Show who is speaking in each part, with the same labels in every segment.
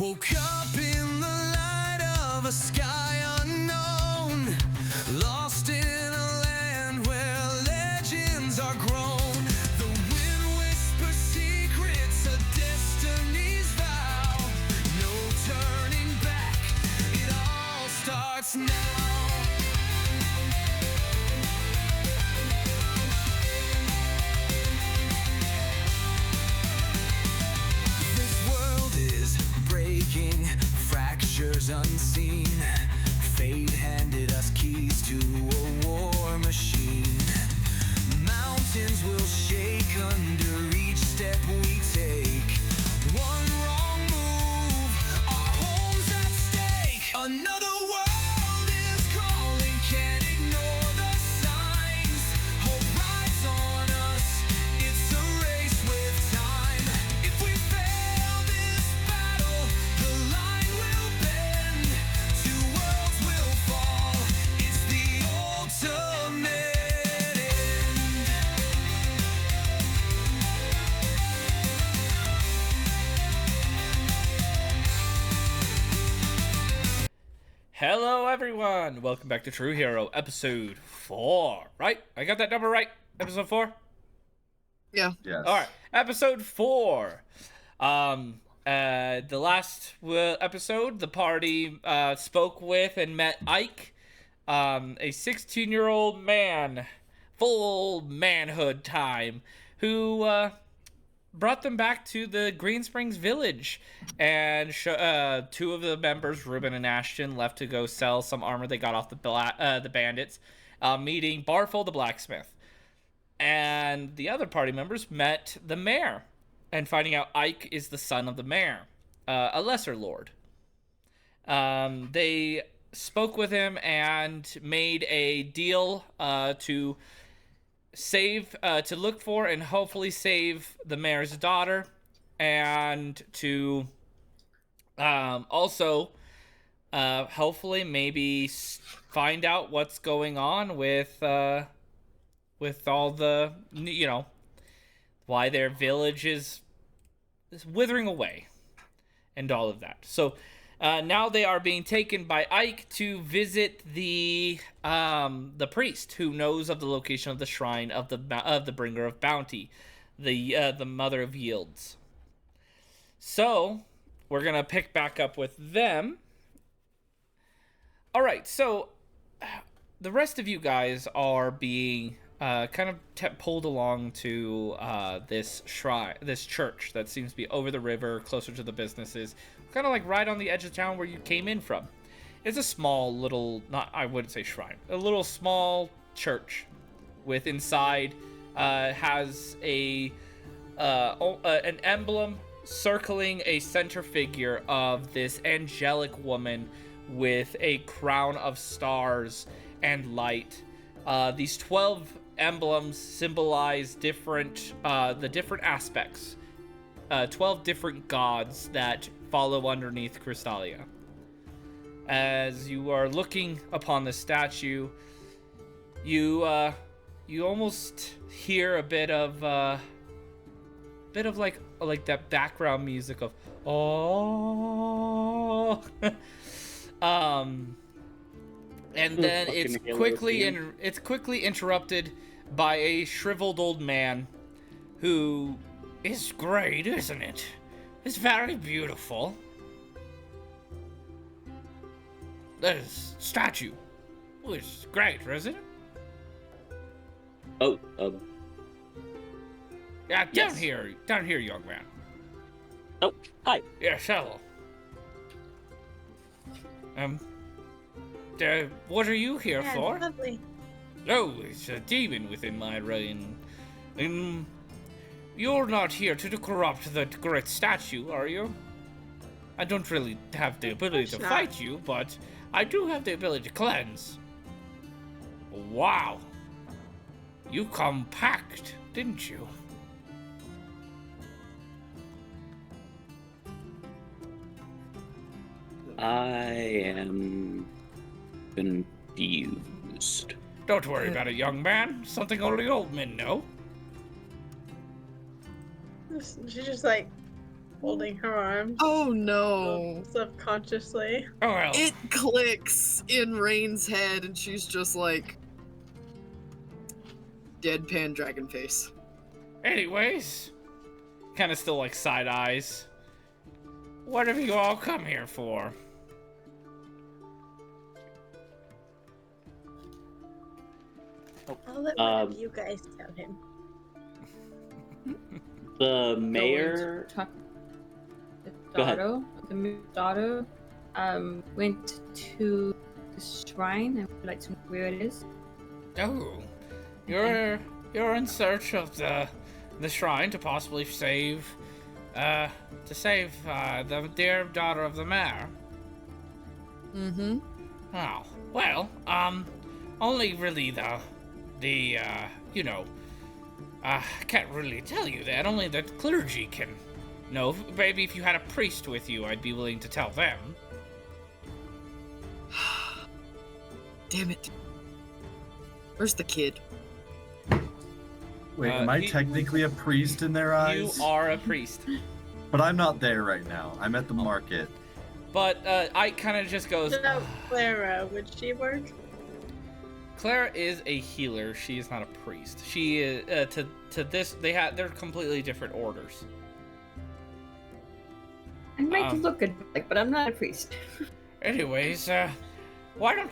Speaker 1: Woke up in the light of a sky unknown, lost in a land where legends are grown. The wind whispers secrets, a destiny's vow. No turning back, it all starts now. Fractures unseen, fate handed us keys to a war machine. Mountains will shake under each step we take. One wrong move, our home's at stake. Another world is calling, can't ignore the signs. Hope rides on us, it's a race with time. If we fail this battle, the line will bend. Two worlds will fall, it's the ultimate end.
Speaker 2: Hello everyone, welcome back to True Hero, episode 4, right? I got that number right? Episode 4?
Speaker 3: Yeah.
Speaker 4: Yes.
Speaker 2: Alright, episode 4. The last episode, the party spoke with and met Ike, a 16-year-old man, full manhood time, who brought them back to the Green Springs village, and two of the members, Reuben and Ashton, left to go sell some armor they got off the bandits, meeting Barful the blacksmith. And the other party members met the mayor, and finding out Ike is the son of the mayor, a lesser lord. They spoke with him and made a deal to look for and hopefully save the mayor's daughter, and to also hopefully maybe find out what's going on with all the, why their village is withering away and all of that. So now they are being taken by Ike to visit the priest who knows of the location of the shrine of the bringer of bounty, the mother of yields. So we're gonna pick back up with them. All right, so the rest of you guys are being kind of pulled along to this church that seems to be over the river, closer to the businesses, kind of like right on the edge of town where you came in from. It's a small little, I wouldn't say shrine, a little small church with inside has an emblem circling a center figure of this angelic woman with a crown of stars and light. These 12 emblems symbolize the different aspects, 12 different gods that follow underneath Krystalia. As you are looking upon the statue, you almost hear a bit of like that background music of oh. And then it's quickly interrupted by a shriveled old man who is great, isn't it? It's very beautiful. This statue is great, isn't it? Yeah, down here, young man.
Speaker 5: Oh, hi.
Speaker 2: Yes, hello. What are you here for?
Speaker 6: Lovely.
Speaker 2: Oh, it's a demon within my reign. You're not here to corrupt the great statue, are you? I don't really have the ability to fight you, but I do have the ability to cleanse. Wow. You come packed, didn't you?
Speaker 5: I am confused.
Speaker 2: Don't worry about it, young man. Something only old men know.
Speaker 6: She's just like,
Speaker 3: holding her arms
Speaker 4: Oh no.
Speaker 3: subconsciously.
Speaker 2: Oh well.
Speaker 4: It clicks in Rain's head and she's just like deadpan dragon face.
Speaker 2: Anyways, kind of still like side eyes. What have you all come here for?
Speaker 3: I'll let one of you guys tell him.
Speaker 5: The mayor.
Speaker 6: The
Speaker 5: Go ahead.
Speaker 6: daughter, the mayor's daughter, went to the shrine. I would like to know where it is.
Speaker 2: Oh, you're in search of the shrine to possibly save the dear daughter of the mayor.
Speaker 4: Mm-hmm.
Speaker 2: Oh, well, only really I can't really tell you that. Only the clergy can know. Maybe if you had a priest with you, I'd be willing to tell them.
Speaker 4: Damn it. Where's the kid?
Speaker 7: Wait, am I technically a priest in their eyes?
Speaker 2: You are a priest.
Speaker 7: But I'm not there right now. I'm at the market.
Speaker 2: But Ike kind of just goes.
Speaker 3: So, Clara, would she work?
Speaker 2: Clara is a healer. She is not a priest. She is to this. They're completely different orders.
Speaker 6: I might look good, but I'm not a priest.
Speaker 2: Anyways, why don't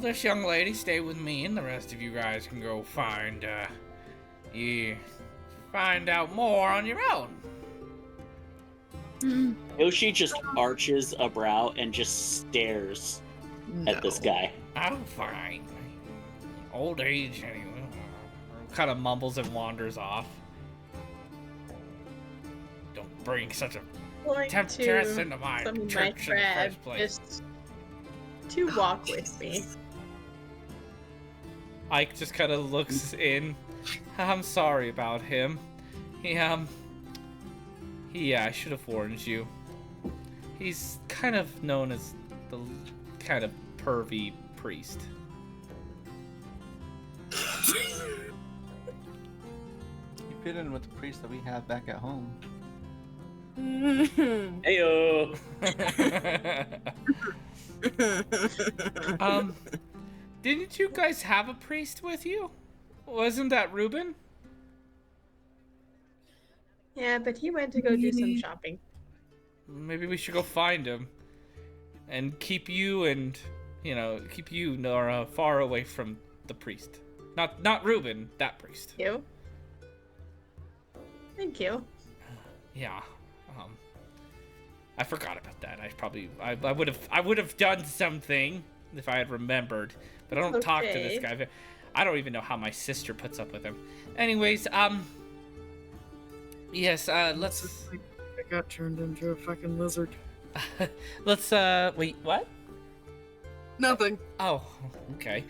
Speaker 2: this young lady stay with me, and the rest of you guys can go find out more on your own.
Speaker 5: Yoshi just arches a brow and just stares at this guy.
Speaker 2: I'm fine. Old age, anyway. Kind of mumbles and wanders off. Don't bring such a temptress into my church in the first place.
Speaker 3: Just to walk with me.
Speaker 2: Ike just kind of looks in. I'm sorry about him. I should have warned you. He's kind of known as the kind of pervy priest.
Speaker 8: You fit in with the priest that we have back at home.
Speaker 5: Heyo.
Speaker 2: Didn't you guys have a priest with you? Wasn't that Reuben?
Speaker 3: Yeah, but he went to go do some shopping.
Speaker 2: Maybe we should go find him and keep you Nora far away from the priest. Not Reuben, that priest.
Speaker 3: You? Thank you.
Speaker 2: Yeah. I forgot about that. I would have done something if I had remembered, but I don't talk to this guy. I don't even know how my sister puts up with him. Anyways, yes, let's.
Speaker 4: I got turned into a fucking lizard.
Speaker 2: Let's wait, what?
Speaker 4: Nothing.
Speaker 2: Oh, okay.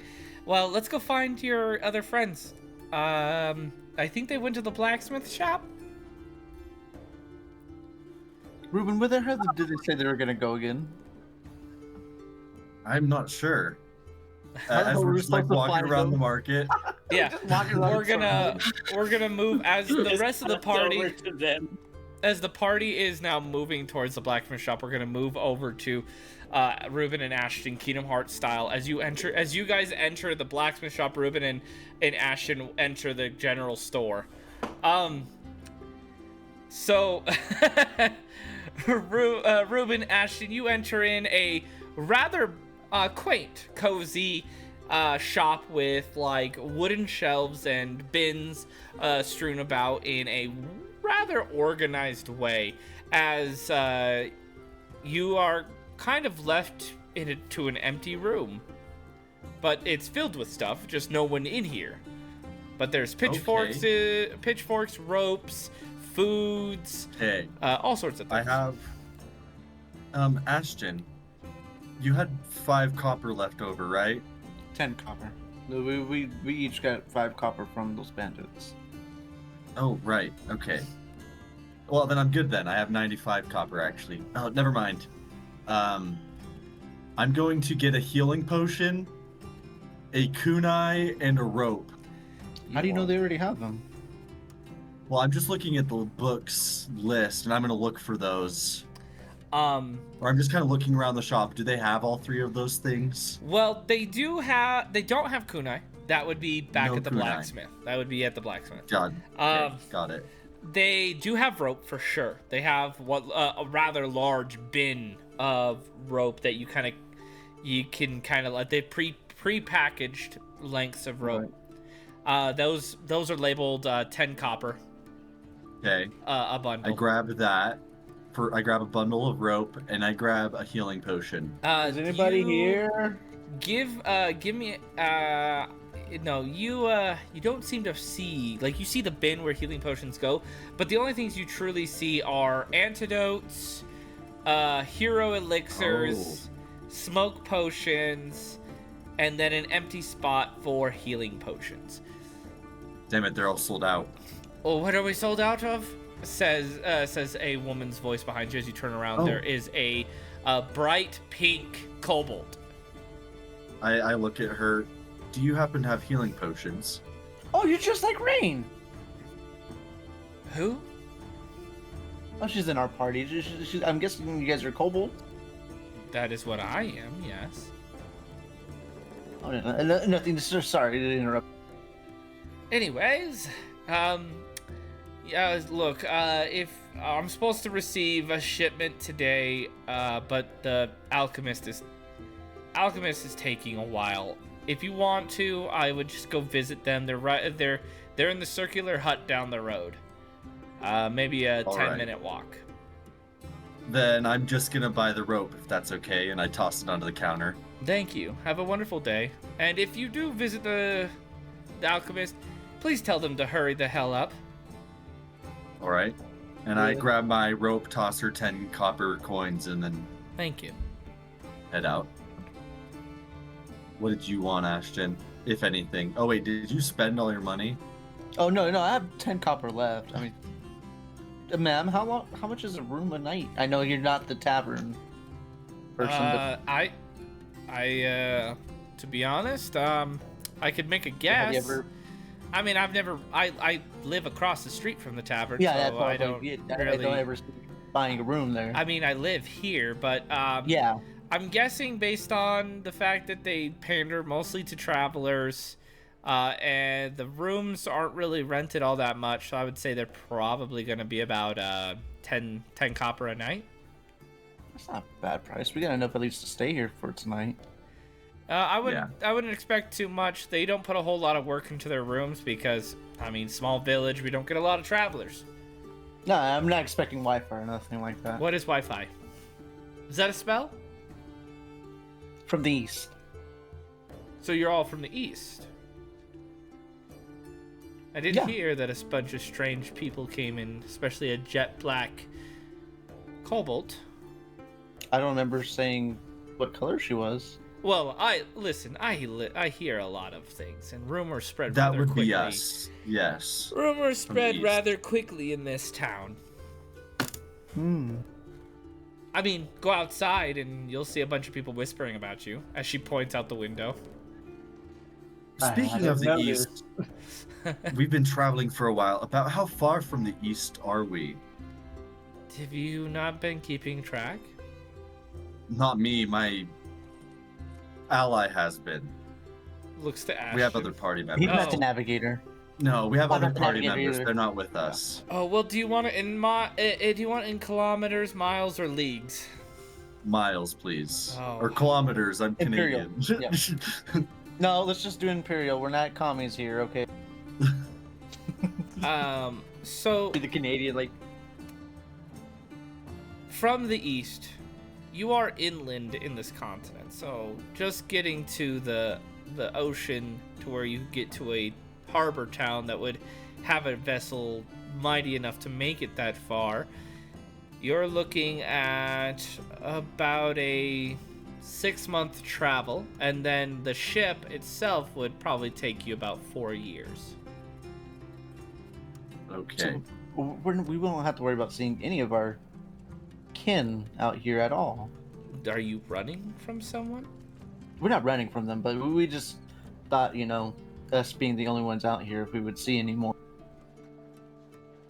Speaker 2: Well, let's go find your other friends. I think they went to the blacksmith shop.
Speaker 8: Reuben, where the hell did they say they were gonna go again?
Speaker 7: I'm not sure.
Speaker 8: How the
Speaker 7: As
Speaker 8: hell were
Speaker 7: we're
Speaker 8: we
Speaker 7: just like
Speaker 8: supposed to
Speaker 7: walking
Speaker 8: find
Speaker 7: around
Speaker 8: them?
Speaker 7: the market.
Speaker 2: Yeah, we're gonna move as the rest of the party.
Speaker 5: Over to them.
Speaker 2: As the party is now moving towards the blacksmith shop, we're gonna move over to Reuben and Ashton, Kingdom Hearts style. As you guys enter the blacksmith shop, Reuben and Ashton enter the general store. So Reuben, Ashton, you enter in a rather quaint, cozy shop with like wooden shelves and bins strewn about in a rather organized way, as you are kind of left to an empty room, but it's filled with stuff, just no one in here. But there's pitchforks, ropes, foods, all sorts of things.
Speaker 7: I have Ashton, you had 5 copper left over, right?
Speaker 8: 10 copper. We each got 5 copper from those bandits.
Speaker 7: Oh, right. Okay. Well, then I'm good then. I have 95 copper, actually. Oh, never mind. I'm going to get a healing potion, a kunai, and a rope.
Speaker 8: How do you know they already have them?
Speaker 7: Well, I'm just looking at the books list, and I'm gonna look for those. Or I'm just kind of looking around the shop. Do they have all 3 of those things?
Speaker 2: Well, they don't have kunai. That would be back
Speaker 7: No
Speaker 2: at the
Speaker 7: kunai.
Speaker 2: blacksmith. That would be at the blacksmith.
Speaker 7: God. Okay, got it.
Speaker 2: They do have rope for sure. They have a rather large bin of rope that you can kind of like, they pre-packaged lengths of rope. Right. Those are labeled 10 copper.
Speaker 7: Okay.
Speaker 2: A bundle.
Speaker 7: I grabbed that. I grab a bundle of rope and I grab a healing potion.
Speaker 8: Is anybody here?
Speaker 2: Give me no, you don't seem to see, like, you see the bin where healing potions go, but the only things you truly see are antidotes, hero elixirs, smoke potions, and then an empty spot for healing potions.
Speaker 7: Damn it, they're all sold out.
Speaker 2: Oh, what are we sold out of? Says a woman's voice behind you as you turn around. There is a bright pink kobold.
Speaker 7: I look at her. Do you happen to have healing potions?
Speaker 8: Oh, you're just like Rain.
Speaker 2: Who?
Speaker 8: Oh, she's in our party. I'm guessing you guys are kobold.
Speaker 2: That is what I am, yes.
Speaker 8: Oh, nothing. Sorry to interrupt.
Speaker 2: Anyways, yeah, look, if I'm supposed to receive a shipment today, but the alchemist is taking a while. If you want to, I would just go visit them. They're in the circular hut down the road. Maybe a 10-minute walk.
Speaker 7: Then I'm just gonna buy the rope if that's okay, and I toss it onto the counter.
Speaker 2: Thank you. Have a wonderful day. And if you do visit the alchemist, please tell them to hurry the hell up.
Speaker 7: All right. And I grab my rope, toss her 10 copper coins, and then
Speaker 2: Thank you.
Speaker 7: head out. What did you want, Ashton? If anything. Oh wait, did you spend all your money?
Speaker 8: Oh no, I have 10 copper left. I mean, ma'am, how much is a room a night? I know you're not the tavern person, but
Speaker 2: to be honest, I could make a guess. I mean, I live across the street from the tavern,
Speaker 8: yeah,
Speaker 2: so
Speaker 8: that's
Speaker 2: I don't
Speaker 8: ever see buying a room there.
Speaker 2: I mean, I live here, but
Speaker 8: yeah.
Speaker 2: I'm guessing based on the fact that they pander mostly to travelers, and the rooms aren't really rented all that much, so I would say they're probably going to be about 10 copper a night.
Speaker 8: That's not a bad price. We got enough at least to stay here for tonight.
Speaker 2: I wouldn't expect too much. They don't put a whole lot of work into their rooms because, I mean, small village, we don't get a lot of travelers.
Speaker 8: No, I'm not expecting Wi-Fi or nothing like that.
Speaker 2: What is Wi-Fi? Is that a spell?
Speaker 8: From the east.
Speaker 2: So you're all from the east. I did hear that a bunch of strange people came in, especially a jet black kobold.
Speaker 8: I don't remember saying what color she was.
Speaker 2: Well, I hear a lot of things, and rumors spread
Speaker 7: That
Speaker 2: rather
Speaker 7: would
Speaker 2: quickly.
Speaker 7: be us. Yes.
Speaker 2: Rumors
Speaker 7: From the
Speaker 2: spread
Speaker 7: east.
Speaker 2: rather quickly in this town. I mean, go outside and you'll see a bunch of people whispering about you as she points out the window.
Speaker 7: Speaking of the east, we've been traveling for a while. About how far from the east are we?
Speaker 2: Have you not been keeping track?
Speaker 7: Not me, my ally has been.
Speaker 2: Looks to Ashton.
Speaker 7: We have other party
Speaker 8: He's
Speaker 7: members.
Speaker 8: not the navigator.
Speaker 7: No, we have
Speaker 8: I'm
Speaker 7: other
Speaker 8: not the
Speaker 7: party
Speaker 8: navigator
Speaker 7: members.
Speaker 8: either.
Speaker 7: They're not with us.
Speaker 2: Oh, well, do you want it in kilometers, miles, or leagues?
Speaker 7: Miles, please.
Speaker 2: Oh.
Speaker 7: Or kilometers. I'm
Speaker 8: Imperial.
Speaker 7: Canadian.
Speaker 8: No, let's just do Imperial. We're not commies here, okay?
Speaker 2: So
Speaker 8: Be the Canadian, like.
Speaker 2: from the east, you are inland in this continent. So just getting to the ocean to where you get to a harbor town that would have a vessel mighty enough to make it that far, you're looking at about a 6-month travel, and then the ship itself would probably take you about 4 years.
Speaker 7: Okay.
Speaker 8: So we won't have to worry about seeing any of our kin out here at all.
Speaker 2: Are you running from someone?
Speaker 8: We're not running from them, but we just thought, us being the only ones out here, if we would see any more.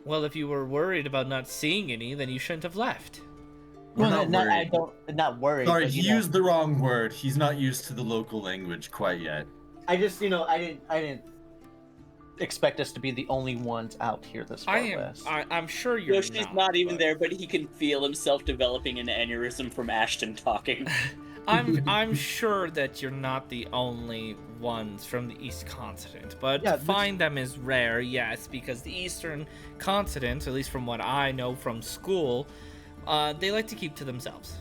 Speaker 2: Well, if you were worried about not seeing any, then you shouldn't have left.
Speaker 7: We're
Speaker 8: Well,
Speaker 7: not
Speaker 8: I
Speaker 7: worried.
Speaker 8: not worried.
Speaker 7: Sorry,
Speaker 8: but,
Speaker 7: he used the wrong word. He's not used to the local language quite yet.
Speaker 8: I just, I didn't expect us to be the only ones out here this far west.
Speaker 2: I'm sure you're
Speaker 5: Yoshi's not even there, but he can feel himself developing an aneurysm from Ashton talking.
Speaker 2: I'm sure that you're not the only ones from the East Continent, but
Speaker 8: Yeah,
Speaker 2: to find them is rare, yes, because the Eastern Continent, at least from what I know from school, they like to keep to themselves.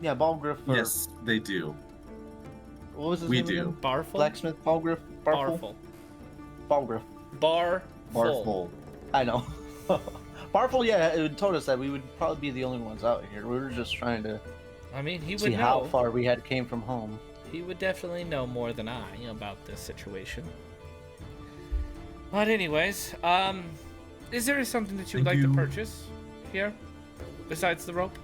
Speaker 8: Yeah, Balgriff.
Speaker 7: Yes, they do.
Speaker 8: What was his
Speaker 7: We
Speaker 8: name
Speaker 7: do.
Speaker 8: again?
Speaker 2: Barful?
Speaker 8: Blacksmith, Balgriff, Barful,
Speaker 2: Barful.
Speaker 8: Balgriff.
Speaker 7: Barful.
Speaker 8: I know. Barful, yeah, it told us that we would probably be the only ones out here. We were just trying to
Speaker 2: I mean, he
Speaker 8: see
Speaker 2: would
Speaker 8: how
Speaker 2: know.
Speaker 8: far we had came from home.
Speaker 2: He would definitely know more than I about this situation. But anyways, is there something that you would
Speaker 7: Thank
Speaker 2: like to
Speaker 7: you.
Speaker 2: purchase here, besides the rope?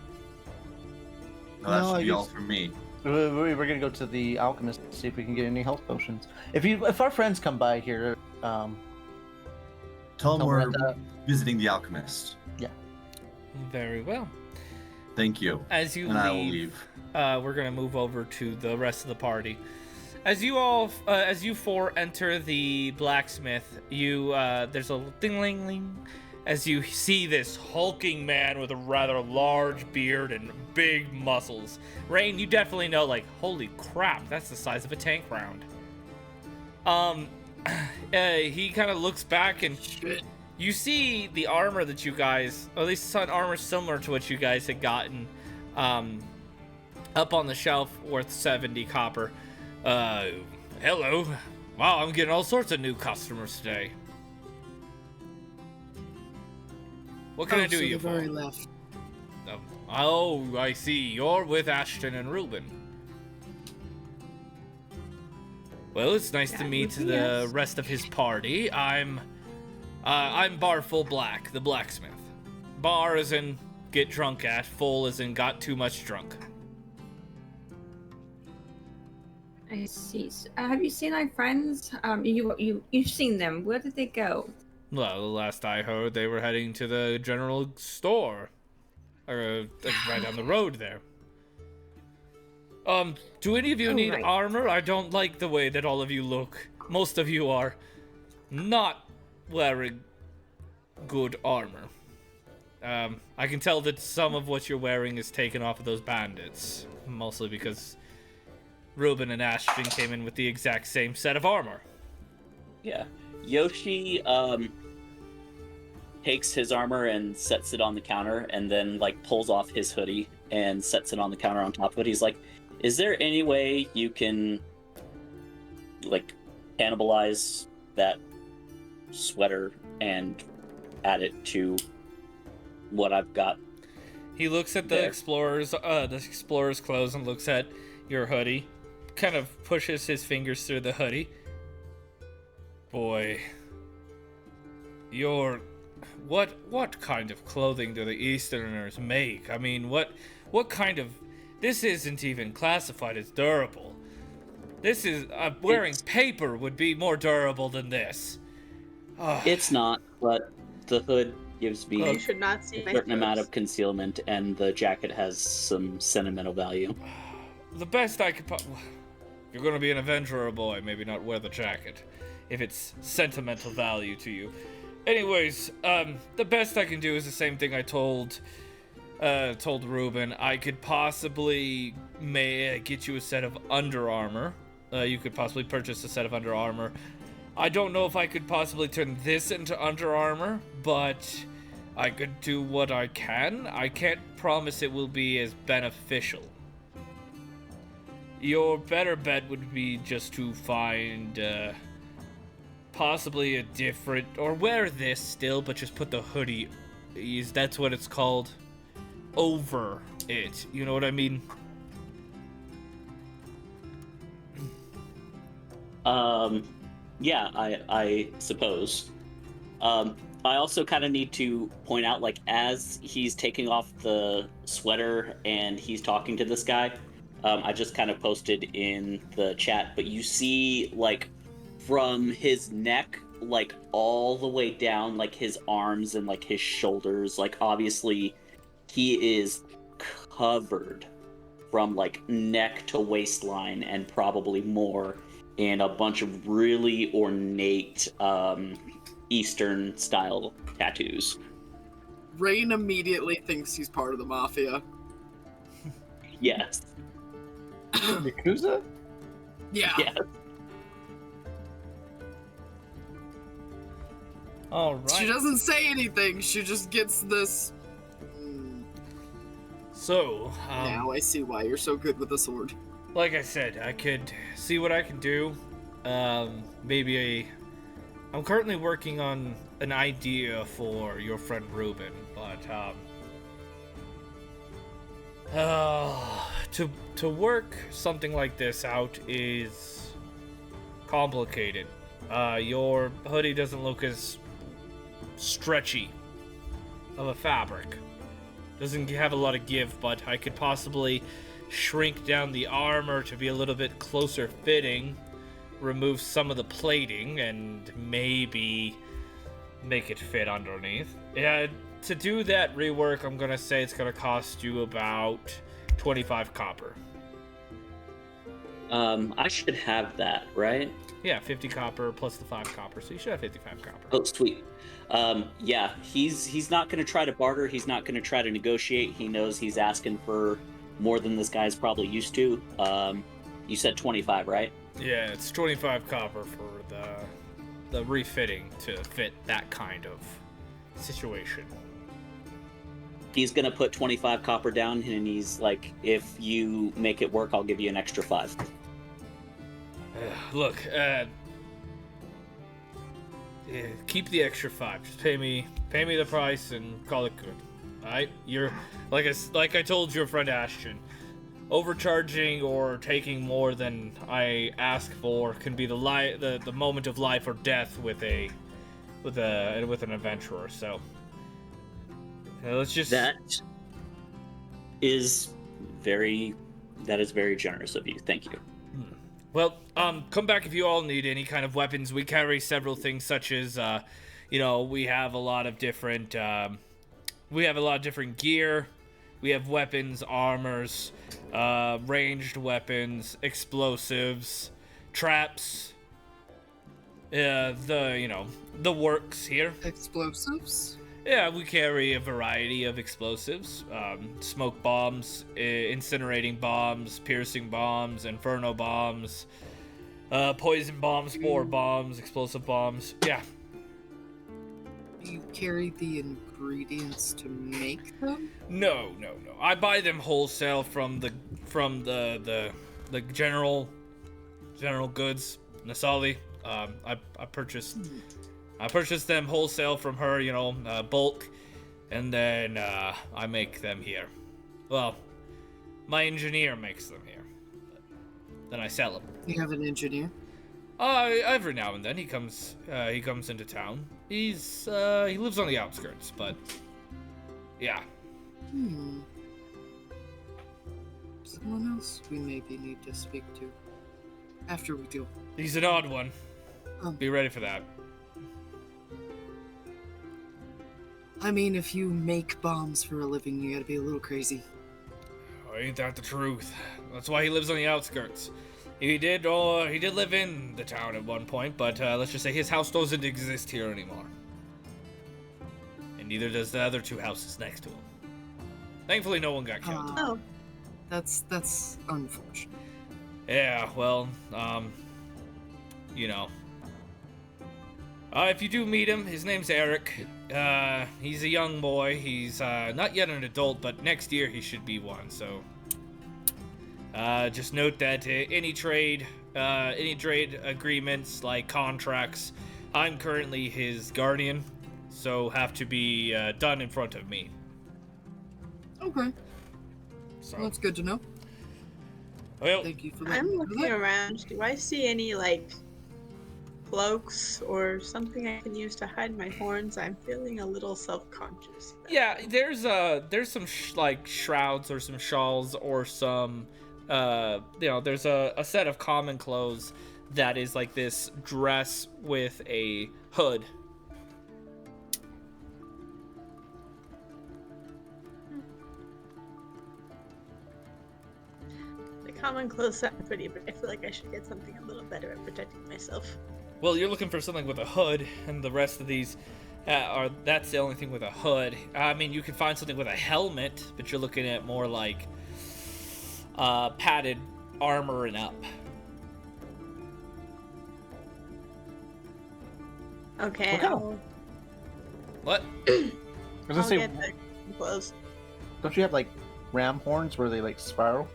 Speaker 7: No, that
Speaker 8: No,
Speaker 7: should
Speaker 8: I
Speaker 7: be all
Speaker 8: guess-
Speaker 7: from me.
Speaker 8: We're gonna go to the alchemist to see if we can get any health potions. If our friends come by here,
Speaker 7: Tell him
Speaker 8: Tell him
Speaker 7: we're
Speaker 8: that-
Speaker 7: visiting the alchemist.
Speaker 2: Very well.
Speaker 7: Thank you.
Speaker 2: As you
Speaker 7: And I will
Speaker 2: leave,
Speaker 7: leave.
Speaker 2: we're gonna move over to the rest of the party. As you four enter the blacksmith, there's a ding-ling-ling as you see this hulking man with a rather large beard and big muscles. Rain, you definitely know, like, holy crap, that's the size of a tank round. He kind of looks back and you see the armor that you guys, or at least some armor similar to what you guys had gotten, up on the shelf, worth 70 copper. Hello. Wow, I'm getting all sorts of new customers today. What can I do you
Speaker 4: the
Speaker 2: for?
Speaker 4: very left.
Speaker 2: Oh, I see. You're with Ashton and Reuben. Well, it's nice to
Speaker 6: That
Speaker 2: meet
Speaker 6: would be
Speaker 2: the
Speaker 6: us.
Speaker 2: rest of his party. I'm Barful Black, the blacksmith. Bar as in get drunk at, full as in got too much drunk.
Speaker 6: I see. Have you seen our friends? You've seen them. Where did they go?
Speaker 2: Well, the last I heard, they were heading to the general store. Like right down the road there. Do any of you need
Speaker 6: right.
Speaker 2: armor? I don't like the way that all of you look. Most of you are not wearing good armor. I can tell that some of what you're wearing is taken off of those bandits. Mostly because Reuben and Ashton came in with the exact same set of armor.
Speaker 5: Yeah. Yoshi takes his armor and sets it on the counter and then like pulls off his hoodie and sets it on the counter on top of it. He's like, is there any way you can like cannibalize that sweater and add it to what I've got?
Speaker 2: He looks at the
Speaker 5: There.
Speaker 2: explorer's clothes and looks at your hoodie. Kind of pushes his fingers through the hoodie. Boy, what kind of clothing do the Easterners make? I mean, what kind of... This isn't even classified as durable. This is... wearing paper would be more durable than this.
Speaker 5: It's not, but the hood gives me
Speaker 3: You should not see
Speaker 5: a
Speaker 3: my
Speaker 5: certain amount
Speaker 3: clothes.
Speaker 5: of concealment, and the jacket has some sentimental value.
Speaker 2: The best I could... If you're gonna be an adventurer boy, maybe not wear the jacket. If it's sentimental value to you. Anyways, the best I can do is the same thing I told Reuben. I could possibly get you a set of Under Armour. You could possibly purchase a set of Under Armour. I don't know if I could possibly turn this into Under Armour, but I could do what I can. I can't promise it will be as beneficial. Your better bet would be just to find possibly a different, or wear this still, but just put the hoodie, that's what it's called, over it. You know what I mean?
Speaker 5: Yeah, I suppose. I also kind of need to point out, like, as he's taking off the sweater and he's talking to this guy, I just kind of posted in the chat, but you see, like, from his neck like all the way down, like his arms and like his shoulders. Like obviously he is covered from like neck to waistline and probably more in a bunch of really ornate Eastern style tattoos.
Speaker 4: Rain immediately thinks he's part of the mafia.
Speaker 5: Yes.
Speaker 8: Yakuza?
Speaker 4: Yeah.
Speaker 5: Yes.
Speaker 2: All right.
Speaker 4: She doesn't say anything. She just gets this.
Speaker 2: So,
Speaker 4: Now I see why you're so good with the sword.
Speaker 2: like I said, I could see what I can do. I'm currently working on an idea for your friend Reuben, but to work something like this out is complicated. Your hoodie doesn't look as stretchy of a fabric. Doesn't have a lot of give, but I could possibly shrink down the armor to be a little bit closer fitting, remove some of the plating, and maybe make it fit underneath. Yeah, to do that rework, I'm gonna say it's gonna cost you about 25 copper.
Speaker 5: I should have that, right?
Speaker 2: Yeah, 50 copper plus the 5 copper, so you should have 55 copper.
Speaker 5: Oh, sweet. Yeah, he's not going to try to barter. He's not going to try to negotiate. He knows he's asking for more than this guy's probably used to. You said 25, right?
Speaker 2: Yeah, it's 25 copper for the refitting to fit that kind of situation.
Speaker 5: He's going to put 25 copper down, and he's like, if you make it work, I'll give you an extra 5.
Speaker 2: Look, keep the extra 5. Just pay me the price and call it good. All right? You're like I told your friend Ashton, overcharging or taking more than I ask for can be the moment of life or death with an adventurer. So let's just.
Speaker 5: That is very generous of you. Thank you.
Speaker 2: Well, come back if you all need any kind of weapons. We carry several things, such as, we have a lot of different gear. We have weapons, armors, ranged weapons, explosives, traps. The works here.
Speaker 4: Explosives?
Speaker 2: Yeah, we carry a variety of explosives. Smoke bombs, incinerating bombs, piercing bombs, inferno bombs, poison bombs, spore bombs, explosive bombs. Yeah.
Speaker 4: Do you carry the ingredients to make them?
Speaker 2: No. I buy them wholesale from the general goods, Nasali. I purchased them wholesale from her, bulk, and then I make them here. Well, my engineer makes them here. Then I sell them.
Speaker 4: You have an engineer?
Speaker 2: Every now and then he comes into town. He lives on the outskirts, but yeah.
Speaker 4: Someone else we maybe need to speak to after we do.
Speaker 2: He's an odd one. Be ready for that.
Speaker 4: I mean, if you make bombs for a living, you gotta be a little crazy.
Speaker 2: Oh, ain't that the truth? That's why he lives on the outskirts. He did live in the town at one point, but let's just say his house doesn't exist here anymore. And neither does the other 2 houses next to him. Thankfully, no one got killed.
Speaker 3: Oh,
Speaker 4: That's unfortunate.
Speaker 2: Yeah, well, if you do meet him, his name's Eric. He's a young boy. He's not yet an adult, but next year he should be one. So, just note that any trade agreements like contracts, I'm currently his guardian, so have to be done in front of me.
Speaker 4: Okay,
Speaker 2: So,
Speaker 4: well, that's good to know.
Speaker 2: well,
Speaker 4: Thank you for
Speaker 3: I'm
Speaker 4: letting me know
Speaker 3: looking
Speaker 4: that.
Speaker 3: around. Do I see any cloaks or something I can use to hide my horns? I'm feeling a little self-conscious.
Speaker 2: yeah, there's some shrouds or some shawls or some there's a set of common clothes that is like this dress with a hood.
Speaker 3: The common clothes sound pretty, but I feel like I should get something a little better at protecting myself.
Speaker 2: Well, you're looking for something with a hood, and the rest of these that's the only thing with a hood. I mean, you can find something with a helmet, but you're looking at more like padded armor and up.
Speaker 3: Okay,
Speaker 8: Okay.
Speaker 2: What?
Speaker 8: I was
Speaker 3: I'll
Speaker 8: gonna say,
Speaker 3: get the clothes.
Speaker 8: don't you have like ram horns where they like spiral?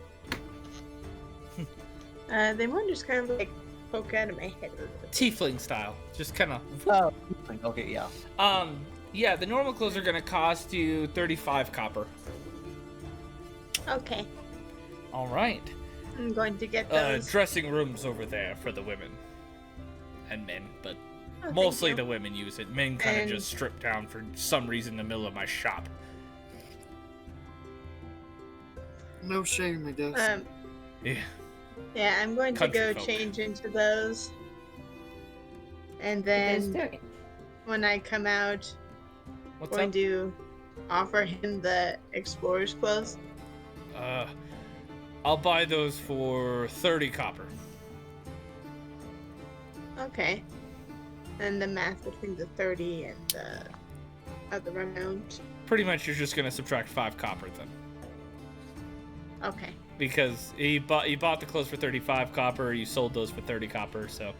Speaker 3: They more just kind of like poke out of my head a little bit.
Speaker 2: Tiefling style, just kind of.
Speaker 8: Oh, okay, yeah.
Speaker 2: Yeah, the normal clothes are gonna cost you 35 copper.
Speaker 3: Okay,
Speaker 2: All right.
Speaker 3: I'm going to get those.
Speaker 2: Dressing rooms over there for the women and men, but
Speaker 3: Oh, thank
Speaker 2: mostly
Speaker 3: you.
Speaker 2: the women use it. Men kind of
Speaker 3: And-
Speaker 2: just strip down for some reason in the middle of my shop.
Speaker 4: No shame, I guess.
Speaker 2: Yeah.
Speaker 3: Yeah, I'm going to
Speaker 2: Country
Speaker 3: go
Speaker 2: folk.
Speaker 3: change into those. And then when I come out,
Speaker 2: What's
Speaker 3: going
Speaker 2: up?
Speaker 3: to offer him the explorer's clothes.
Speaker 2: I'll buy those for 30 copper.
Speaker 3: Okay. And the math between the 30 and the other amount.
Speaker 2: Pretty much, you're just gonna subtract 5 copper then,
Speaker 3: Okay.
Speaker 2: because you bought the clothes for 35 copper. You sold those for 30 copper. So,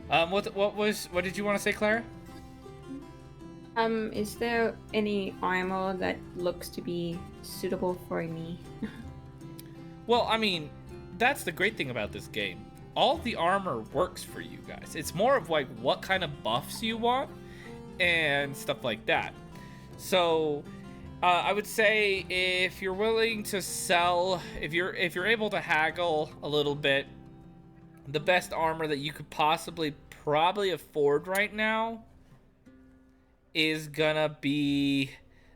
Speaker 2: what did you want to say, Clara?
Speaker 6: Is there any armor that looks to be suitable for me?
Speaker 2: Well, I mean, that's the great thing about this game. All the armor works for you guys. It's more of like what kind of buffs you want and stuff like that. So, I would say if you're willing to sell, if you're able to haggle a little bit, the best armor that you could probably afford right now is gonna be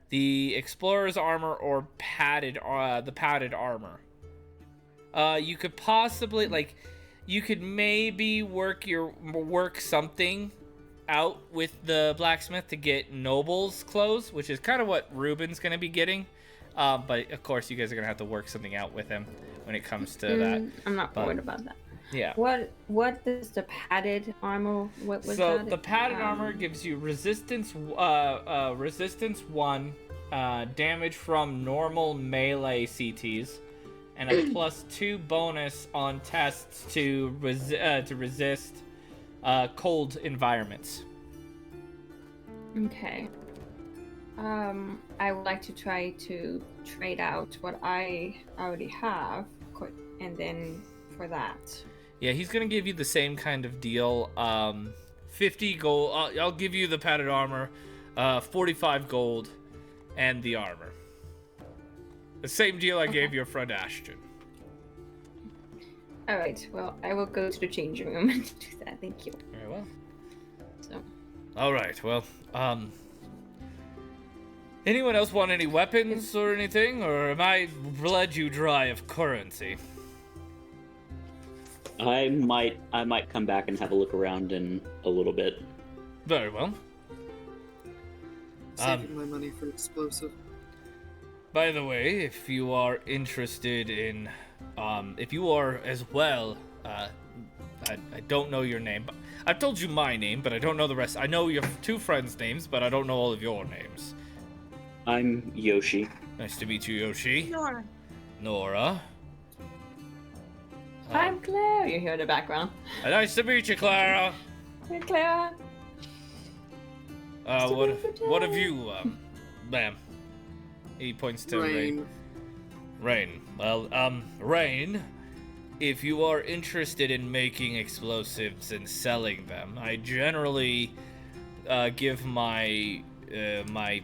Speaker 2: the explorer's armor or the padded armor. You could possibly you could maybe work something out with the blacksmith to get noble's clothes, which is kind of what Reuben's gonna be getting. But of course, you guys are gonna have to work something out with him when it comes to that.
Speaker 6: I'm not worried about that.
Speaker 2: Yeah.
Speaker 6: What is the padded armor? What was
Speaker 2: So
Speaker 6: that?
Speaker 2: the padded armor gives you resistance 1, damage from normal melee CTs, and a +2 bonus on tests to resist cold environments.
Speaker 6: Okay. I would like to try to trade out what I already have, and then for that.
Speaker 2: Yeah, he's gonna give you the same kind of deal. 50 gold. I'll give you the padded armor, 45 gold, and the armor. The same deal I gave your friend Ashton.
Speaker 6: All right. Well, I will go to the changing room and do that. Thank you.
Speaker 2: Very well.
Speaker 6: So.
Speaker 2: All right. Well, anyone else want any weapons or anything, or am I bled you dry of currency?
Speaker 5: I might come back and have a look around in a little bit.
Speaker 2: Very well.
Speaker 4: Saving my money for explosive.
Speaker 2: By the way, if you are interested in, if you are as well, I don't know your name, but I've told you my name, but I don't know the rest. I know your 2 friends' names, but I don't know all of your names.
Speaker 5: I'm Yoshi.
Speaker 2: Nice to meet you, Yoshi.
Speaker 3: Nora.
Speaker 2: Nora.
Speaker 6: I'm Claire. You hear in the background.
Speaker 2: Nice to meet you, Clara.
Speaker 6: Hey, Claire.
Speaker 2: What have you, ma'am? He points to Rain. Rain. Well, Rain, if you are interested in making explosives and selling them, I generally give my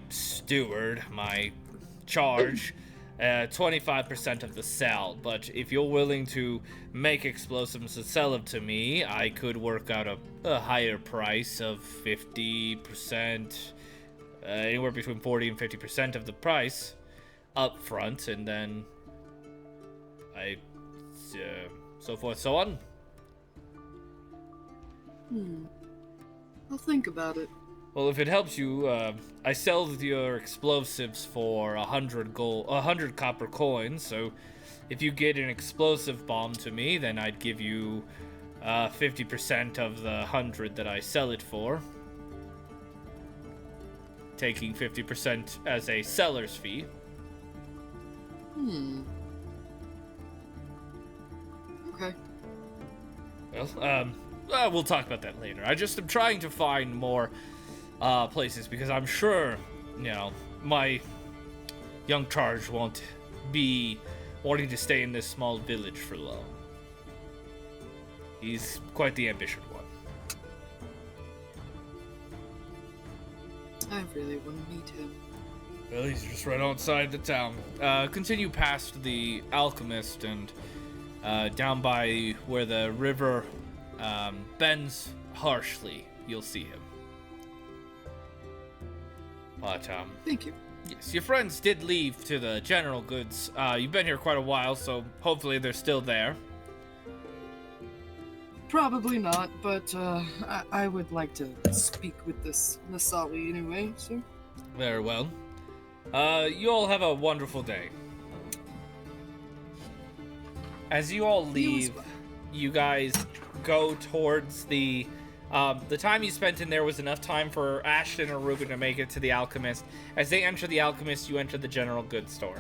Speaker 2: steward, my charge, 25% of the sale. But if you're willing to make explosives and sell them to me, I could work out a higher price of 50%, anywhere between 40 and 50% of the price up front, and then so forth, so on.
Speaker 4: I'll think about it.
Speaker 2: Well, if it helps you, I sell your explosives for 100 copper coins. So, if you get an explosive bomb to me, then I'd give you 50% of the 100 that I sell it for. Taking 50% as a seller's fee.
Speaker 4: Okay.
Speaker 2: Well, we'll talk about that later. I just am trying to find more places because I'm sure, my young charge won't be wanting to stay in this small village for long. He's quite the ambitious one.
Speaker 4: I really want to meet him.
Speaker 2: Well, he's just right outside the town. Continue past the alchemist and down by where the river bends harshly. You'll see him. But,
Speaker 4: Thank you.
Speaker 2: yes, your friends did leave to the general goods. You've been here quite a while, so hopefully they're still there.
Speaker 4: Probably not, but I would like to speak with this Nasali anyway, so.
Speaker 2: Very well. You all have a wonderful day. As you all leave, you guys go towards the time you spent in there was enough time for Ashton or Reuben to make it to the alchemist. As they enter the alchemist, you enter the general goods store.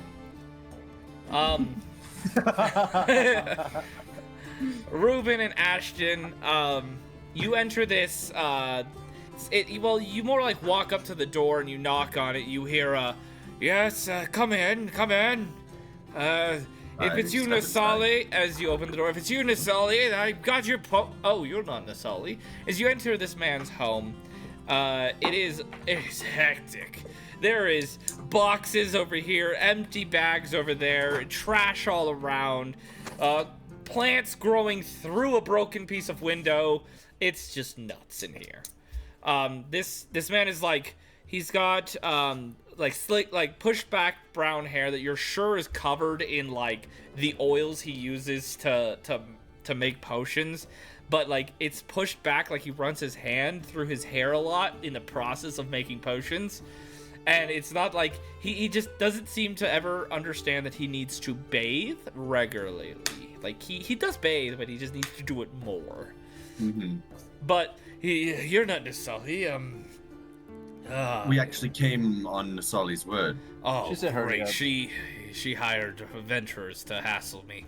Speaker 2: Reuben and Ashton, you enter this, you more like walk up to the door and you knock on it. You hear, yes, come in. If it's you, Nasali, as you open the door, if it's you, Nasali, I got your oh, you're not Nasali. As you enter this man's home, it is hectic. There is boxes over here, empty bags over there, trash all around, plants growing through a broken piece of window. It's just nuts in here. This man is like, he's got slick, pushed back brown hair that you're sure is covered in like the oils he uses to make potions, but like it's pushed back like he runs his hand through his hair a lot in the process of making potions. And it's not like he just doesn't seem to ever understand that he needs to bathe regularly. Like he does bathe, but he just needs to do it more.
Speaker 7: Mm-hmm.
Speaker 2: But you're not Nasali.
Speaker 7: We actually came on Nasali's word.
Speaker 2: Oh,
Speaker 8: She's a hurry
Speaker 2: great.
Speaker 8: up.
Speaker 2: She hired adventurers to hassle me.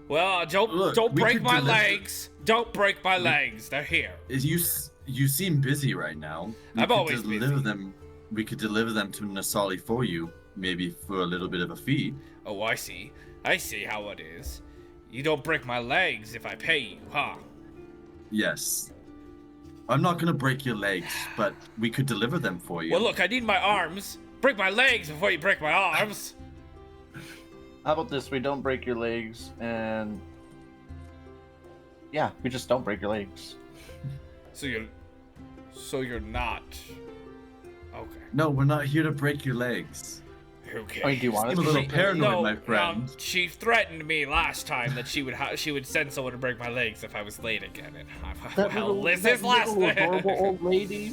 Speaker 2: Well, don't
Speaker 7: we
Speaker 2: break
Speaker 7: could
Speaker 2: my
Speaker 7: deliver-
Speaker 2: legs. Don't break my legs. They're here.
Speaker 7: You seem busy right now.
Speaker 2: I'm always busy.
Speaker 7: We could deliver them to Nasali for you, maybe for a little bit of a fee.
Speaker 2: Oh, I see. I see how it is. You don't break my legs if I pay you, huh?
Speaker 7: Yes. I'm not gonna break your legs, but we could deliver them for you.
Speaker 2: Well, look, I need my arms. Break my legs before you break my arms.
Speaker 8: How about this? We don't break your legs, and yeah, we just don't break your legs.
Speaker 2: So you're not. Okay.
Speaker 7: No, we're not here to break your legs.
Speaker 2: Okay.
Speaker 8: I mean, do you want us
Speaker 7: I'm a
Speaker 8: to
Speaker 7: little
Speaker 8: break-
Speaker 7: paranoid, my friend.
Speaker 2: She threatened me last time that she would send someone to break my legs if I was late again. And
Speaker 8: adorable old lady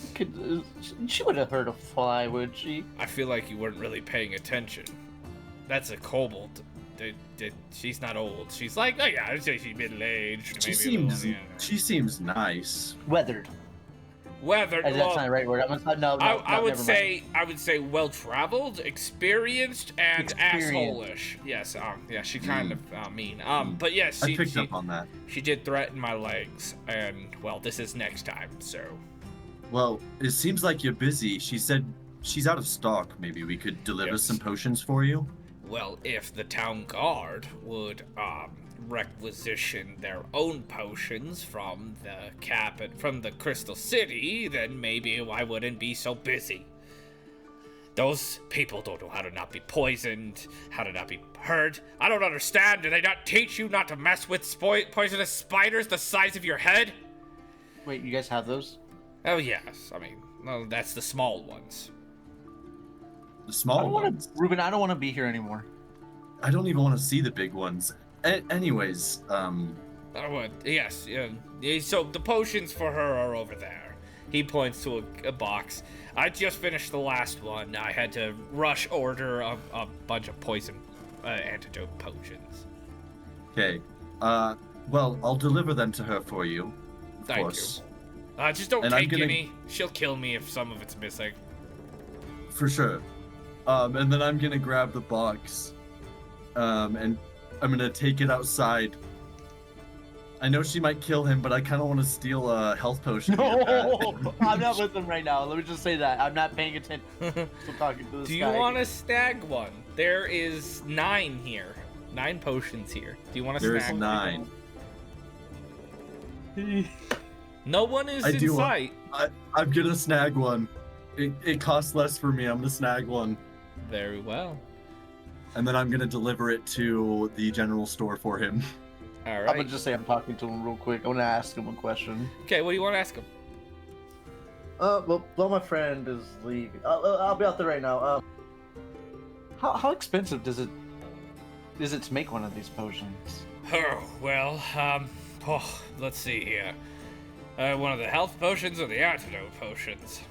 Speaker 8: she would have heard a fly, would she?
Speaker 2: I feel like you weren't really paying attention. That's a kobold. She's not old. She's like, oh yeah, I'd say she's middle-aged.
Speaker 7: She
Speaker 2: maybe a little,
Speaker 7: seems she seems nice.
Speaker 8: Weathered.
Speaker 2: Weathered.
Speaker 8: That's not the right word.
Speaker 2: I would say well-traveled, experienced, and asshole-ish. Yes. Yeah. She kind of mean. But yes,
Speaker 7: I picked up on that.
Speaker 2: She did threaten my legs, and well, this is next time. So.
Speaker 7: Well, it seems like you're busy. She said she's out of stock. Maybe we could deliver some potions for you.
Speaker 2: Well, if the town guard would requisition their own potions from the Crystal City, then maybe I wouldn't be so busy. Those people don't know how to not be poisoned, how to not be hurt. I don't understand. Did they not teach you not to mess with poisonous spiders the size of your head?
Speaker 8: Wait, you guys have those?
Speaker 2: Oh yes. I mean, well, that's the small ones.
Speaker 7: The small ones?
Speaker 8: Reuben, I don't want to be here anymore.
Speaker 7: I don't even want to see the big ones. Anyways,
Speaker 2: Yes. So the potions for her are over there. He points to a box. I just finished the last one. I had to rush order a bunch of poison antidote potions.
Speaker 7: Okay. Well, I'll deliver them to her for you. Of
Speaker 2: Thank
Speaker 7: course.
Speaker 2: you. Just don't
Speaker 7: And I'm
Speaker 2: take
Speaker 7: gonna-
Speaker 2: any. She'll kill me if some of it's missing.
Speaker 7: For sure. And then I'm gonna grab the box. And I'm gonna take it outside. I know she might kill him, but I kind of want to steal a health potion.
Speaker 8: No, I'm not with them right now. Let me just say that I'm not paying attention. I'm talking to this
Speaker 2: Do you
Speaker 8: guy.
Speaker 2: want to snag one? There is 9 here. 9 potions here. Do you want to
Speaker 7: There's
Speaker 2: snag
Speaker 7: 9.
Speaker 2: No one is
Speaker 7: I
Speaker 2: in
Speaker 7: do want-
Speaker 2: sight.
Speaker 7: I'm gonna snag one. It costs less for me. I'm gonna snag one.
Speaker 2: Very well.
Speaker 7: And then I'm gonna deliver it to the general store for him.
Speaker 2: All
Speaker 8: I'm
Speaker 2: right.
Speaker 8: gonna just say I'm talking to him real quick. I want to ask him a question.
Speaker 2: Okay, what do you want to ask him?
Speaker 8: Well, my friend is leaving. I'll be out there right now. How expensive is it to make one of these potions?
Speaker 2: Oh, well, let's see here. One of the health potions or the antidote potions?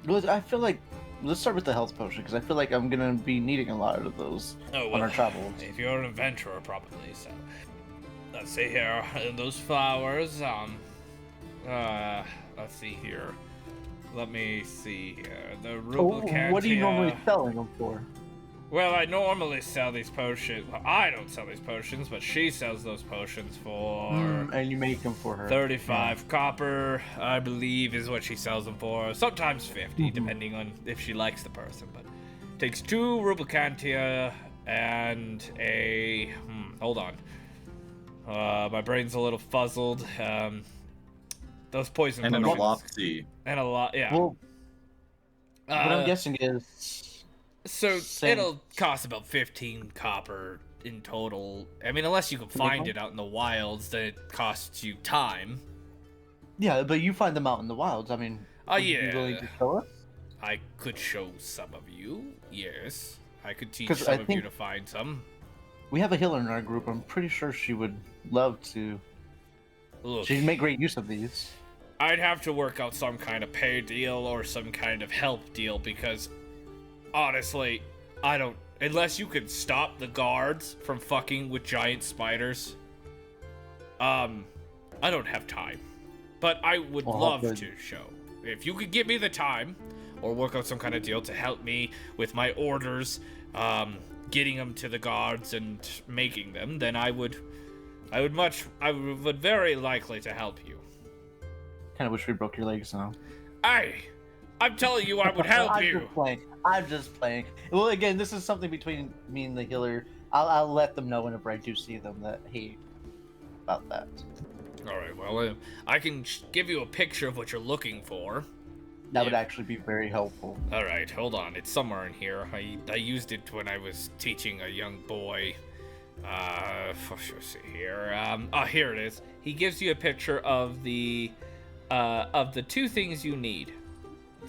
Speaker 8: Well, I feel like let's start with the health potion because I feel like I'm gonna be needing a lot of those on our travels.
Speaker 2: If you're an adventurer, probably, so. Let's see here. Those flowers, let's see here. Let me see here. The Rublicantia.
Speaker 8: What are you normally selling them for?
Speaker 2: Well, I normally sell these potions. Well, I don't sell these potions, but she sells those potions for...
Speaker 8: And you make them for her.
Speaker 2: 35 copper, I believe, is what she sells them for. Sometimes 50, depending on if she likes the person. But takes 2 Rublicantia and a... hold on. My brain's a little fuzzled. Those poison
Speaker 7: And an
Speaker 2: potions.
Speaker 7: elopsy.
Speaker 2: And a lot, yeah.
Speaker 8: Well, what I'm guessing is...
Speaker 2: So
Speaker 8: Same.
Speaker 2: it'll cost about 15 copper in total. I mean, unless you can find it out in the wilds, then it costs you time.
Speaker 8: Yeah, but you find them out in the wilds. I mean, would you be willing to show us?
Speaker 2: I could show some of you, yes. I could teach
Speaker 8: 'Cause
Speaker 2: some
Speaker 8: I
Speaker 2: of you
Speaker 8: think-
Speaker 2: to find some.
Speaker 8: We have a healer in our group. I'm pretty sure she would love to.
Speaker 2: Look,
Speaker 8: She'd make great use of these.
Speaker 2: I'd have to work out some kind of pay deal or some kind of help deal because, honestly, I don't... Unless you could stop the guards from fucking with giant spiders, I don't have time. But I would love to show. If you could give me the time, or work out some kind of deal to help me with my orders, getting them to the guards and making them, then I would very likely to help you.
Speaker 8: Kind of wish we broke your legs now.
Speaker 2: I'm telling you, I would help
Speaker 8: I'm
Speaker 2: you.
Speaker 8: just playing. I'm just playing. Well, again, this is something between me and the healer. I'll let them know whenever I do see them that, hey, about that.
Speaker 2: All right, well, I can give you a picture of what you're looking for.
Speaker 8: That would actually be very helpful.
Speaker 2: All right, hold on. It's somewhere in here. I used it when I was teaching a young boy. Let's see here. Here it is. He gives you a picture of the 2 things you need.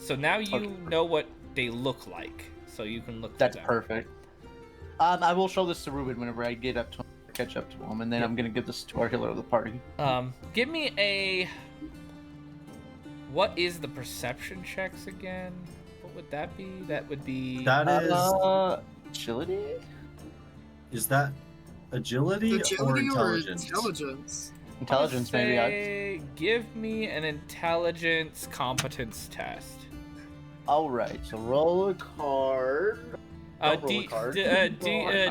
Speaker 2: So now you know what they look like. So you can look.
Speaker 8: That's
Speaker 2: for them.
Speaker 8: perfect. I will show this to Reuben whenever I get up to him, catch up to him, and then I'm gonna give this to our healer of the party.
Speaker 2: Give me a. What is the perception checks again? What would that be? That would be.
Speaker 7: That is.
Speaker 8: Agility?
Speaker 7: Is that agility, or intelligence?
Speaker 4: Intelligence?
Speaker 8: Intelligence, maybe.
Speaker 2: Say, give me an intelligence competence test.
Speaker 8: All right. So roll a card. Don't roll a card.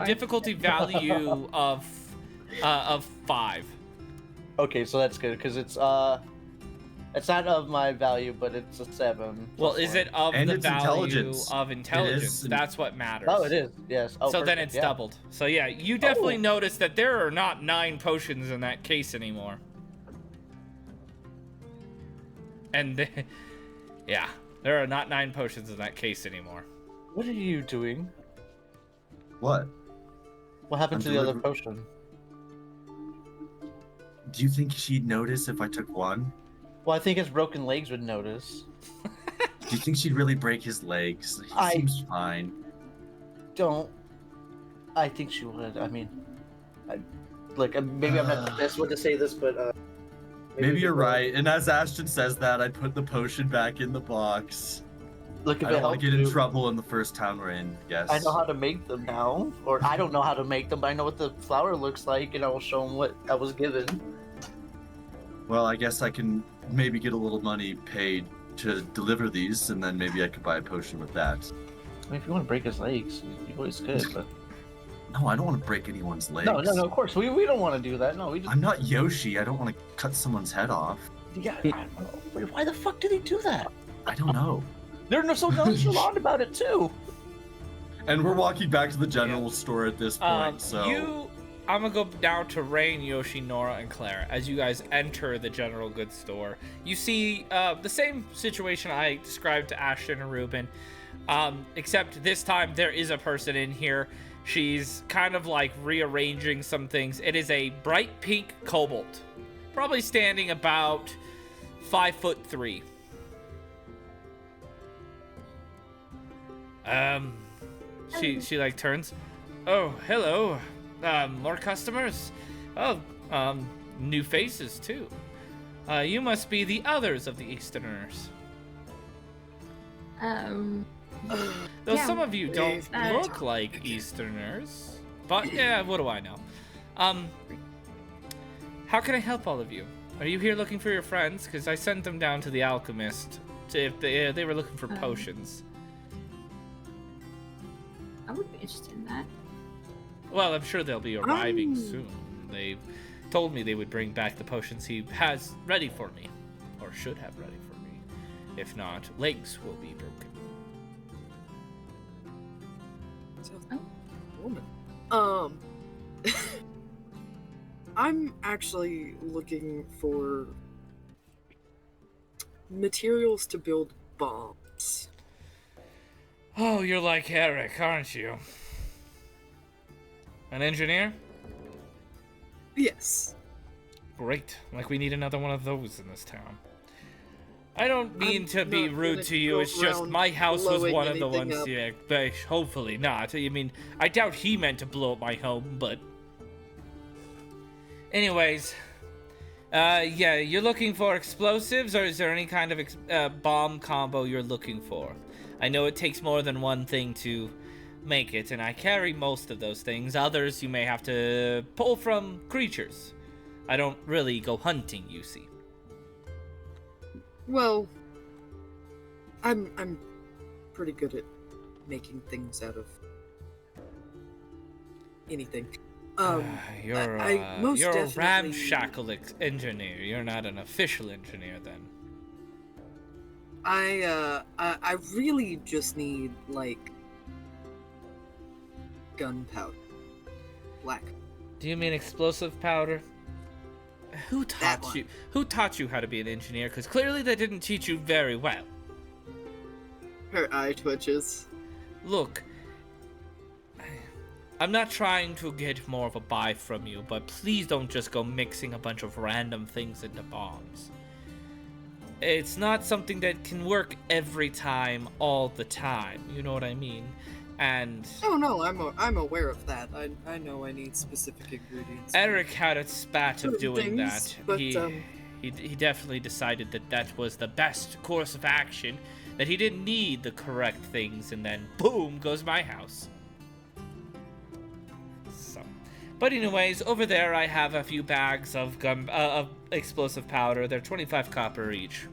Speaker 2: Difficulty value of 5.
Speaker 8: Okay, so that's good because it's not of my value, but it's a 7.
Speaker 2: Well, is it of
Speaker 7: And
Speaker 2: the
Speaker 7: it's
Speaker 2: value
Speaker 7: intelligence.
Speaker 2: of intelligence?
Speaker 7: It is.
Speaker 2: That's what matters.
Speaker 8: Oh, it is. Yes. Oh,
Speaker 2: so then
Speaker 8: perfect,
Speaker 2: it's doubled. So yeah, you definitely notice that there are not 9 potions in that case anymore. And yeah, there are not 9 potions in that case anymore.
Speaker 8: What are you doing?
Speaker 7: What?
Speaker 8: What happened
Speaker 7: I'm
Speaker 8: to the other
Speaker 7: delivering-
Speaker 8: potion?
Speaker 7: Do you think she'd notice if I took one?
Speaker 8: Well, I think his broken legs would notice.
Speaker 7: Do you think she'd really break his legs? He
Speaker 8: I-
Speaker 7: seems fine.
Speaker 8: Don't. I think she would. I mean, Look, maybe I'm not the best one to say this, but
Speaker 7: Maybe you're right. And as Ashton says that, I put the potion back in the box.
Speaker 8: Look, if
Speaker 7: I
Speaker 8: it
Speaker 7: don't want
Speaker 8: helps
Speaker 7: to get in
Speaker 8: you,
Speaker 7: trouble in the first town we're in. Yes.
Speaker 8: I know how to make them now, or I don't know how to make them, but I know what the flower looks like, and I will show them what I was given.
Speaker 7: Well, I guess I can maybe get a little money paid to deliver these, and then maybe I could buy a potion with that.
Speaker 8: I mean, if you want to break his legs, you always could, but...
Speaker 7: No, I don't want to break anyone's legs.
Speaker 8: No, of course, we don't want to do that. No, we just...
Speaker 7: I'm not Yoshi. I don't want to cut someone's head off.
Speaker 8: Yeah, why the fuck do they do that?
Speaker 7: I don't know.
Speaker 8: They're so nonchalant about it, too.
Speaker 7: And we're walking back to the general store at this point,
Speaker 2: I'm gonna go down to Rain, Yoshi, Nora, and Claire. As you guys enter the general goods store, you see the same situation I described to Ashton and Reuben, except this time there is a person in here. She's kind of like rearranging some things. It is a bright pink kobold, probably standing about 5'3". She like turns. Oh, hello. More customers? Oh, new faces too. You must be the others of the Easterners. Though
Speaker 6: yeah,
Speaker 2: some of you don't look like Easterners. But yeah, what do I know? How can I help all of you? Are you here looking for your friends? Because I sent them down to the alchemist if they were looking for potions.
Speaker 6: I would be interested in that.
Speaker 2: Well, I'm sure they'll be arriving soon. They've told me they would bring back the potions he has ready for me. Or should have ready for me. If not, legs will be broken.
Speaker 4: I'm actually looking for materials to build bombs.
Speaker 2: Oh, you're like Eric, aren't you? An engineer?
Speaker 4: Yes.
Speaker 2: Great. Like we need another one of those in this town. I don't mean to be
Speaker 4: not
Speaker 2: rude
Speaker 4: gonna
Speaker 2: to you,
Speaker 4: go
Speaker 2: it's just
Speaker 4: around
Speaker 2: my house was
Speaker 4: blowing
Speaker 2: one of the
Speaker 4: anything
Speaker 2: ones,
Speaker 4: up.
Speaker 2: yeah, but hopefully not. I mean, I doubt he meant to blow up my home, but... Anyways, yeah, you're looking for explosives, or is there any kind of bomb combo you're looking for? I know it takes more than one thing to make it, and I carry most of those things. Others you may have to pull from creatures. I don't really go hunting, you see.
Speaker 4: Well, I'm pretty good at making things out of anything.
Speaker 2: You're
Speaker 4: most
Speaker 2: a
Speaker 4: definitely-
Speaker 2: ramshackle engineer. You're not an official engineer, then.
Speaker 4: I really just need like gunpowder, black.
Speaker 2: Do you mean explosive powder? Who
Speaker 4: That
Speaker 2: taught
Speaker 4: one.
Speaker 2: you? Who taught you how to be an engineer? Because clearly they didn't teach you very well.
Speaker 4: Her eye twitches.
Speaker 2: Look, I'm not trying to get more of a buy from you, but please don't just go mixing a bunch of random things into bombs. It's not something that can work every time, all the time. You know what I mean? And
Speaker 4: Oh no, I'm aware of that. I know I need specific ingredients.
Speaker 2: Eric had a spat of
Speaker 4: Certain
Speaker 2: doing
Speaker 4: things,
Speaker 2: that.
Speaker 4: but,
Speaker 2: He definitely decided that that was the best course of action, that he didn't need the correct things, and then boom goes my house. So, but anyways, over there I have a few bags of of explosive powder. They're 25 copper each.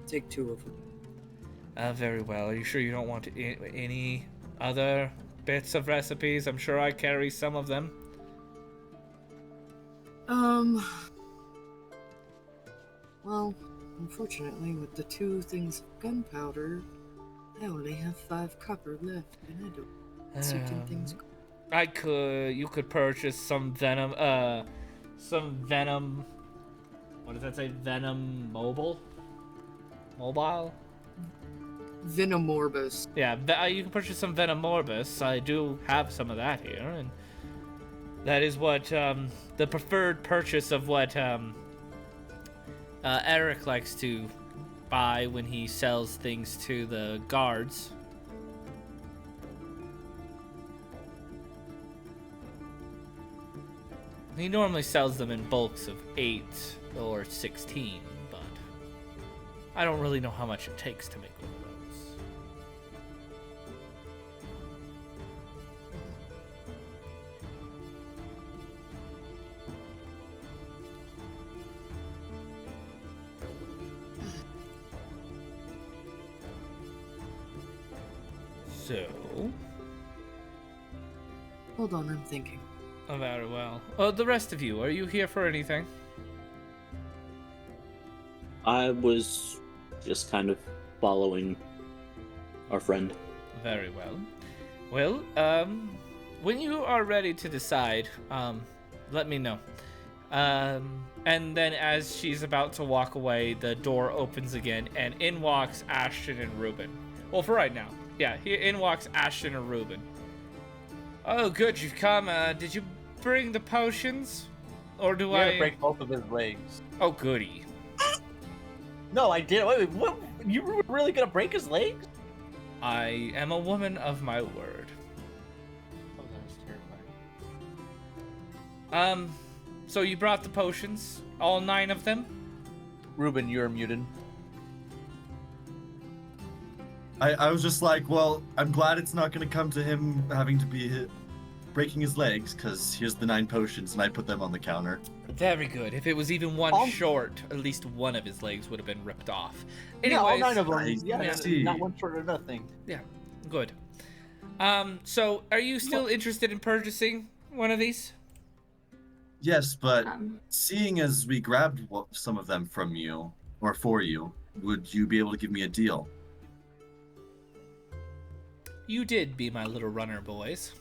Speaker 4: Take 2 of them.
Speaker 2: Very well. Are you sure you don't want any other bits of recipes? I'm sure I carry some of them.
Speaker 4: Well, unfortunately, with the 2 things of gunpowder, I only have 5 copper left, and I don't certain things.
Speaker 2: You could purchase some venom, what does that say? Venom mobile?
Speaker 4: Venomorbus.
Speaker 2: Yeah, you can purchase some Venomorbus. I do have some of that here, and that is what, the preferred purchase of what, Eric likes to by when he sells things to the guards. He normally sells them in bulks of 8 or 16, but I don't really know how much it takes to make one of those. So,
Speaker 4: Hold on, I'm thinking.
Speaker 2: oh, very well. The rest of you, are you here for anything?
Speaker 5: I was just kind of following our friend.
Speaker 2: Very well. Well, when you are ready to decide, let me know. And then as she's about to walk away, the door opens again, and in walks Ashton and Reuben. Well, for right now. Yeah, in walks Ashton and Reuben. Oh, good, you've come. Did you bring the potions? Or do
Speaker 8: You
Speaker 2: I...
Speaker 8: gotta break both of his legs.
Speaker 2: Oh, goody.
Speaker 8: No, I did. Wait, what? You were really gonna break his legs?
Speaker 2: I am a woman of my word.
Speaker 8: Oh, that was terrifying.
Speaker 2: So you brought the potions? All 9 of them?
Speaker 8: Reuben, you're muted.
Speaker 7: I was just like, well, I'm glad it's not going to come to him having to be breaking his legs, because here's the 9 potions, and I put them on the counter.
Speaker 2: Very good. If it was even one short, at least one of his legs would have been ripped off.
Speaker 8: Yeah, all
Speaker 2: Anyways,
Speaker 8: 9 of them.
Speaker 7: I
Speaker 8: Yeah,
Speaker 7: see.
Speaker 8: not one short or nothing.
Speaker 2: yeah, good. So are you still interested in purchasing one of these?
Speaker 7: Yes, but
Speaker 6: Um,
Speaker 7: seeing as we grabbed some of them from you, or for you, would you be able to give me a deal?
Speaker 2: You did be my little runner, boys.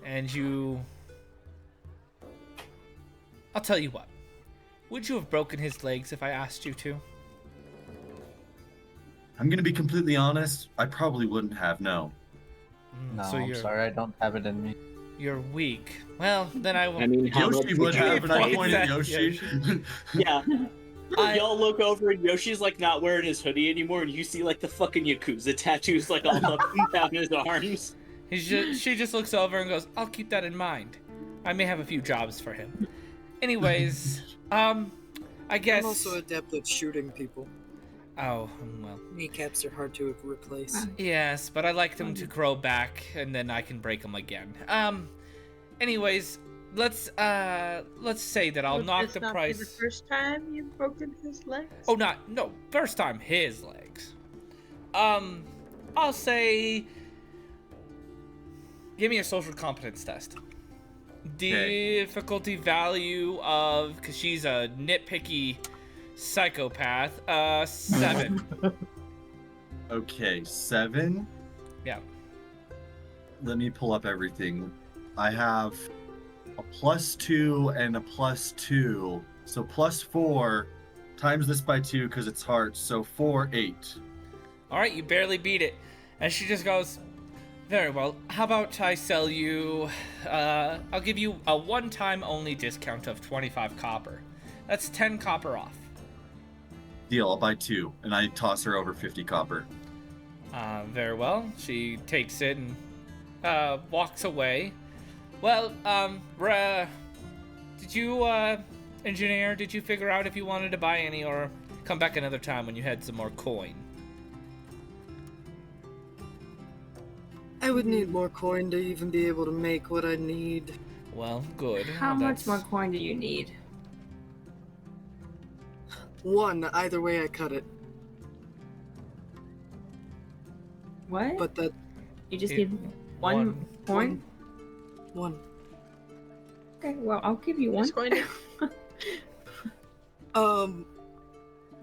Speaker 2: And you... I'll tell you what. Would you have broken his legs if I asked you to?
Speaker 7: I'm going to be completely honest, I probably wouldn't have, no.
Speaker 8: No,
Speaker 2: so
Speaker 8: I'm sorry, I don't have it in me.
Speaker 2: You're weak. Well, then I will...
Speaker 5: I mean, how
Speaker 7: Yoshi
Speaker 5: much
Speaker 7: would
Speaker 5: you
Speaker 7: have, and I
Speaker 2: Exactly.
Speaker 7: pointed at Yoshi.
Speaker 5: Yeah.
Speaker 2: I-
Speaker 5: Y'all look over and Yoshi's like not wearing his hoodie anymore, and you see like the fucking Yakuza tattoos like all up and down his arms.
Speaker 2: She just looks over and goes, I'll keep that in mind. I may have a few jobs for him. Anyways, I guess...
Speaker 4: I'm also adept at shooting people.
Speaker 2: Oh, well.
Speaker 4: Kneecaps are hard to replace.
Speaker 2: Yes, but I like them to grow back, and then I can break them again. Anyways, let's say that I'll
Speaker 3: Would
Speaker 2: knock
Speaker 3: this
Speaker 2: the
Speaker 3: not be
Speaker 2: price...
Speaker 3: the first time you've broken his legs?
Speaker 2: Oh, no, first time his legs. I'll say... Give me a social competence test.
Speaker 7: Okay.
Speaker 2: Difficulty value of... Because she's a nitpicky psychopath. 7.
Speaker 7: Okay, 7.
Speaker 2: Yeah.
Speaker 7: Let me pull up everything. I have a +2 and a +2. So +4 times this by 2 because it's hearts. So 4, 8.
Speaker 2: Alright, you barely beat it. And she just goes, very well, how about I sell you, I'll give you a one-time only discount of 25 copper. That's 10 copper off.
Speaker 7: Deal, I'll buy 2. And I toss her over 50 copper.
Speaker 2: Very well. She takes it and walks away. Well, did you, engineer, did you figure out if you wanted to buy any or come back another time when you had some more coin?
Speaker 4: I would need more coin to even be able to make what I need.
Speaker 2: Well, good.
Speaker 6: How much more coin do you need?
Speaker 4: 1, either way I cut it.
Speaker 6: What?
Speaker 4: But that
Speaker 6: You just
Speaker 2: It-
Speaker 6: need one coin?
Speaker 4: 1.
Speaker 6: Okay, well, I'll give you one.
Speaker 3: Just going to...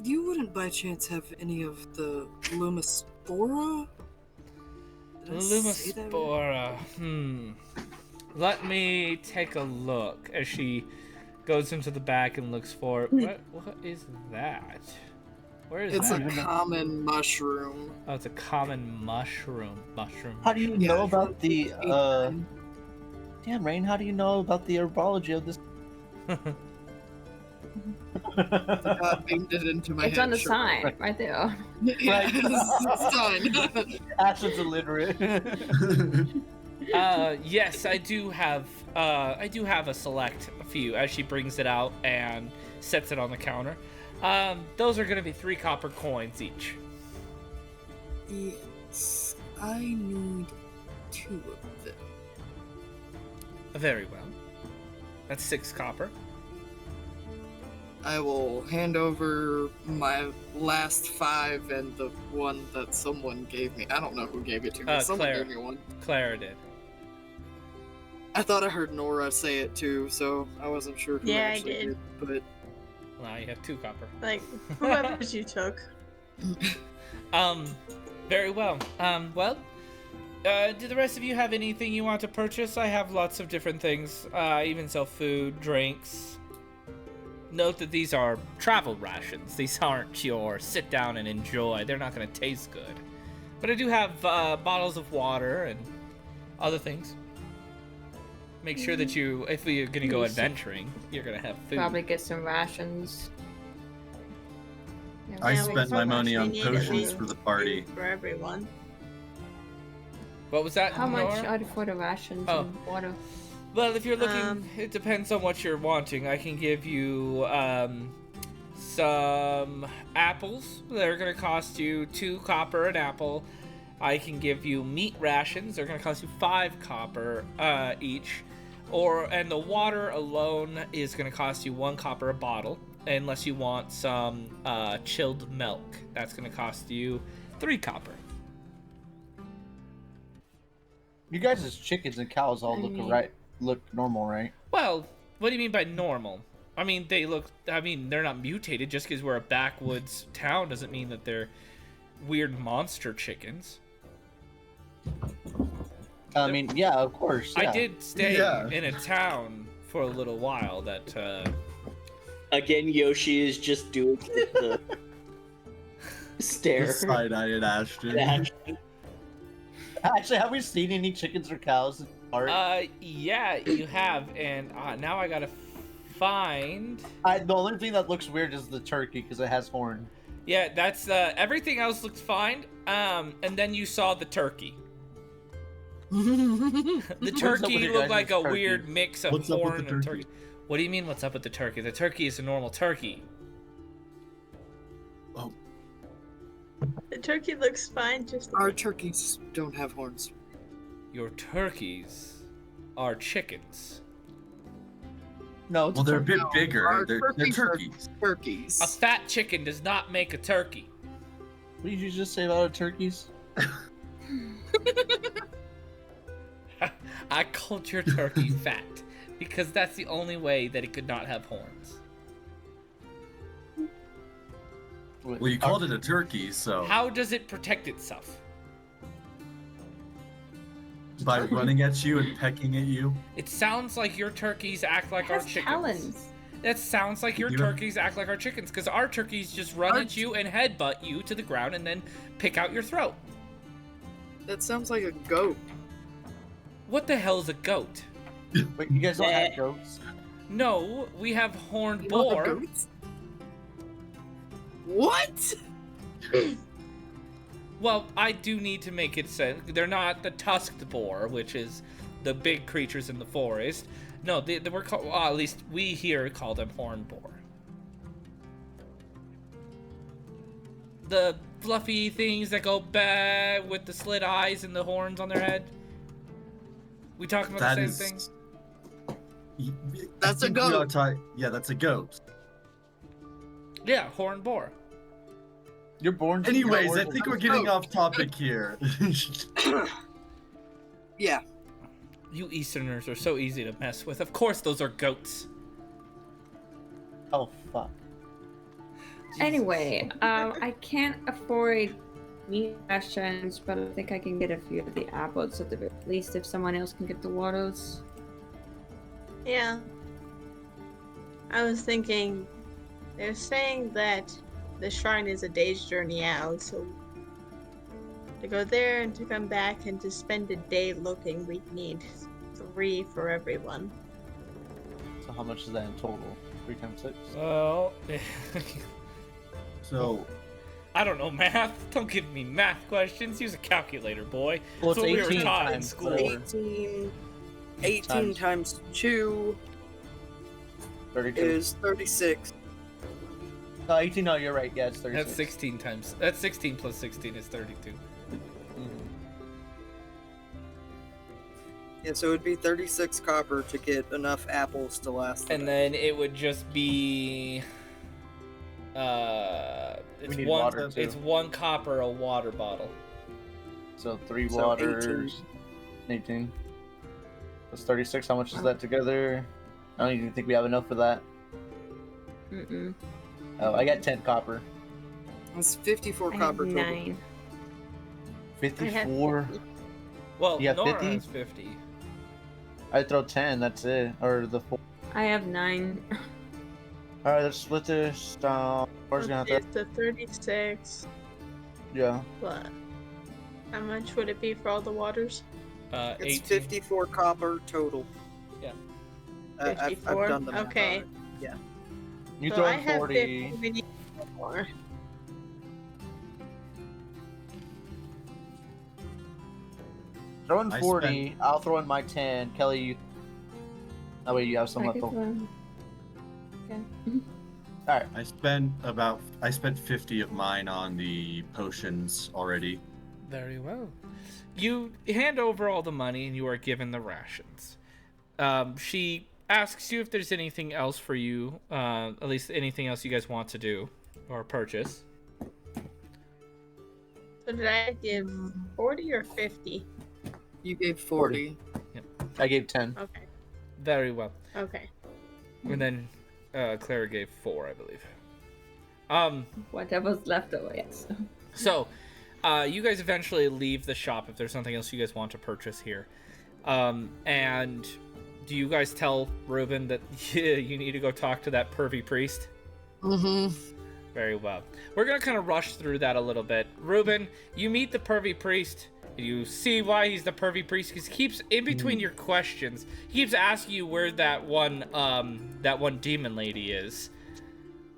Speaker 4: You wouldn't by chance have any of the Lumispora? Did I say that right?
Speaker 2: Lumispora. Let me take a look as she goes into the back and looks for it. What is that? Where is
Speaker 4: It's
Speaker 2: that?
Speaker 4: a common mushroom.
Speaker 2: Oh, it's a common mushroom.
Speaker 8: How do you
Speaker 4: Yeah,
Speaker 8: know about the
Speaker 4: Eight.
Speaker 8: Damn, Rain, how do you know about the herbology of this?
Speaker 4: God beamed it into my
Speaker 6: It's
Speaker 4: head.
Speaker 6: on the
Speaker 4: sure.
Speaker 6: sign right there.
Speaker 4: Yeah, it's sign.
Speaker 8: Ashton's illiterate.
Speaker 2: Yes, I do have a select few as she brings it out and sets it on the counter. Those are gonna be 3 copper coins each.
Speaker 4: Yes, I need 2 of them.
Speaker 2: Very well. That's 6 copper.
Speaker 4: I will hand over my last 5 and the one that someone gave me. I don't know who gave it to me. Someone
Speaker 2: Claire.
Speaker 4: gave me one.
Speaker 2: Clara did.
Speaker 4: I thought I heard Nora say it too, so I wasn't sure who
Speaker 3: Yeah, I
Speaker 4: actually
Speaker 3: did.
Speaker 4: But
Speaker 2: Now you have 2 copper.
Speaker 3: Like, whoever you took.
Speaker 2: Very well. Do the rest of you have anything you want to purchase? I have lots of different things. I even sell food, drinks. Note that these are travel rations. These aren't your sit down and enjoy. They're not going to taste good. But I do have bottles of water and other things. Make sure that you, if you're going to go adventuring, you're going to have food.
Speaker 6: Probably get some rations. Yeah,
Speaker 7: I
Speaker 3: Yeah, we
Speaker 7: spent my
Speaker 3: probably
Speaker 7: money on
Speaker 3: need at
Speaker 7: potions
Speaker 3: least
Speaker 7: for the party.
Speaker 3: For everyone.
Speaker 2: What was that,
Speaker 6: How much
Speaker 2: Nora?
Speaker 6: are for the rations
Speaker 2: Oh.
Speaker 6: and water?
Speaker 2: Well, if you're looking, it depends on what you're wanting. I can give you some apples. They're going to cost you 2 copper an apple. I can give you meat rations. They're going to cost you 5 copper each. And the water alone is going to cost you 1 copper a bottle, unless you want some chilled milk. That's going to cost you 3 copper.
Speaker 8: You guys' chickens and cows all look normal, right?
Speaker 2: Well, what do you mean by normal? I mean, they're not mutated. Just because we're a backwoods town doesn't mean that they're weird monster chickens.
Speaker 8: I mean, yeah, of course. Yeah.
Speaker 2: I did stay in a town for a little while that,
Speaker 5: Again, Yoshi is just doing the stare.
Speaker 7: Side-eyed Ashton.
Speaker 5: Ashton.
Speaker 8: Actually, have we seen any chickens or cows in the park?
Speaker 2: yeah, you have, and now I gotta find.
Speaker 8: The only thing that looks weird is the turkey because it has horn.
Speaker 2: Yeah, that's everything else looks fine. And then you saw the turkey. The
Speaker 8: What's up with
Speaker 2: turkey
Speaker 8: your
Speaker 2: looked
Speaker 8: guys'
Speaker 2: like a
Speaker 8: turkey?
Speaker 2: weird mix of
Speaker 7: What's up with
Speaker 2: horn
Speaker 7: the
Speaker 2: and
Speaker 7: turkey?
Speaker 2: turkey. What do you mean, what's up with the turkey? The turkey is a normal turkey.
Speaker 7: Oh,
Speaker 3: The turkey looks fine, just
Speaker 4: our turkeys don't have horns.
Speaker 2: Your turkeys are chickens.
Speaker 8: No, it's
Speaker 7: well, they're a
Speaker 8: turkey.
Speaker 7: bit bigger.
Speaker 4: Our
Speaker 7: They're
Speaker 4: turkeys are
Speaker 7: turkeys.
Speaker 4: turkeys.
Speaker 2: A fat chicken does not make a turkey.
Speaker 8: What did you just say about turkeys?
Speaker 2: I called your turkey fat because that's the only way that it could not have horns.
Speaker 7: Well, you called it a turkey, so
Speaker 2: How does it protect itself?
Speaker 7: by running at you and pecking at you.
Speaker 2: It sounds like your turkeys act like
Speaker 6: It
Speaker 2: our
Speaker 6: has
Speaker 2: chickens.
Speaker 6: talons.
Speaker 2: That sounds like your
Speaker 7: You-
Speaker 2: turkeys act like our chickens, because our turkeys just run
Speaker 4: Our
Speaker 2: at you and headbutt you to the ground and then pick out your throat.
Speaker 4: That sounds like a goat.
Speaker 2: What the hell is a goat?
Speaker 8: Wait, you guys don't have goats?
Speaker 2: No, we have horned
Speaker 4: You don't have
Speaker 2: boar.
Speaker 4: goats? What?
Speaker 2: Well, I do need to make it sense. They're not the tusked boar, which is the big creatures in the forest. No, they were called, well, at least we here call them horned boar. The fluffy things that go bad with the slit eyes and the horns on their head. We talking about
Speaker 7: That
Speaker 2: the
Speaker 7: is.
Speaker 2: same thing?
Speaker 4: That's a goat.
Speaker 7: Yeah, that's a goat.
Speaker 2: Yeah, horned boar.
Speaker 8: You're born.
Speaker 7: Anyways, I think we're getting off topic here.
Speaker 4: Yeah.
Speaker 2: You Easterners are so easy to mess with. Of course, those are goats.
Speaker 8: Oh fuck.
Speaker 6: Anyway, I can't afford meat rations, but I think I can get a few of the apples at the very least if someone else can get the waters.
Speaker 3: Yeah. I was thinking, they're saying that the shrine is a day's journey out, so to go there and to come back and to spend a day looking, we need 3 for everyone.
Speaker 8: So how much is that in total? 3 times 6?
Speaker 2: Well,
Speaker 7: So,
Speaker 2: I don't know math. Don't give me math questions. Use a calculator, boy.
Speaker 8: Well,
Speaker 2: That's
Speaker 8: it's
Speaker 2: what we were
Speaker 8: 18
Speaker 2: taught in
Speaker 8: times
Speaker 2: school.
Speaker 4: 18, 18 times 2
Speaker 8: 32.
Speaker 4: is 36.
Speaker 8: No, 18. No, you're right. Yeah, it's 36.
Speaker 2: That's 16 times. That's 16 plus 16 is 32.
Speaker 8: Mhm.
Speaker 4: Yeah, so it would be 36 copper to get enough apples to last.
Speaker 2: And then it would just be
Speaker 8: We need
Speaker 2: one
Speaker 8: water, too.
Speaker 2: it's 1 copper a water bottle.
Speaker 8: So 3
Speaker 4: So
Speaker 8: waters. 18. That's 36. How much is that together? I don't even think we have enough for that.
Speaker 6: Mm-mm.
Speaker 8: Oh, I got 10 copper.
Speaker 4: It's 54
Speaker 6: I have
Speaker 4: copper total.
Speaker 6: 9.
Speaker 8: 54.
Speaker 2: Well,
Speaker 8: You have
Speaker 2: Nora
Speaker 8: 50?
Speaker 2: has 50.
Speaker 8: I throw 10. That's it. Or the 4.
Speaker 6: I have 9.
Speaker 8: All right, let's split this. Where's gonna
Speaker 3: Okay,
Speaker 8: have
Speaker 3: it's the 36.
Speaker 8: Yeah.
Speaker 3: But how much would it be for all the waters?
Speaker 4: It's
Speaker 2: 18.
Speaker 4: 54 copper total.
Speaker 2: Yeah.
Speaker 4: I've
Speaker 3: 54?
Speaker 4: done the math
Speaker 3: Okay.
Speaker 4: already. Yeah.
Speaker 8: You
Speaker 3: So
Speaker 8: throw
Speaker 3: I
Speaker 8: in
Speaker 3: have
Speaker 8: 40.
Speaker 3: 50. We need more.
Speaker 8: Throw in
Speaker 7: I
Speaker 8: 40. I'll throw in my 10. Kelly, you. That way you have some
Speaker 6: I
Speaker 8: left
Speaker 6: could
Speaker 8: over.
Speaker 6: run. Okay.
Speaker 7: I spent 50 of mine on the potions already.
Speaker 2: Very well. You hand over all the money and you are given the rations. She asks you if there's anything else for you, at least anything else you guys want to do or purchase.
Speaker 3: So did I give 40 or 50?
Speaker 4: You gave 40.
Speaker 8: I gave 10.
Speaker 3: Okay.
Speaker 2: Very well.
Speaker 3: Okay.
Speaker 2: And then Clara gave 4, I believe.
Speaker 6: Whatever's left over, yes.
Speaker 2: So, you guys eventually leave the shop if there's something else you guys want to purchase here. And do you guys tell Reuben that you need to go talk to that pervy priest?
Speaker 4: Mm-hmm.
Speaker 2: Very well. We're going to kind of rush through that a little bit. Reuben, you meet the pervy priest. You see why he's the pervy priest, because he keeps, in between your questions, he keeps asking you where that one demon lady is.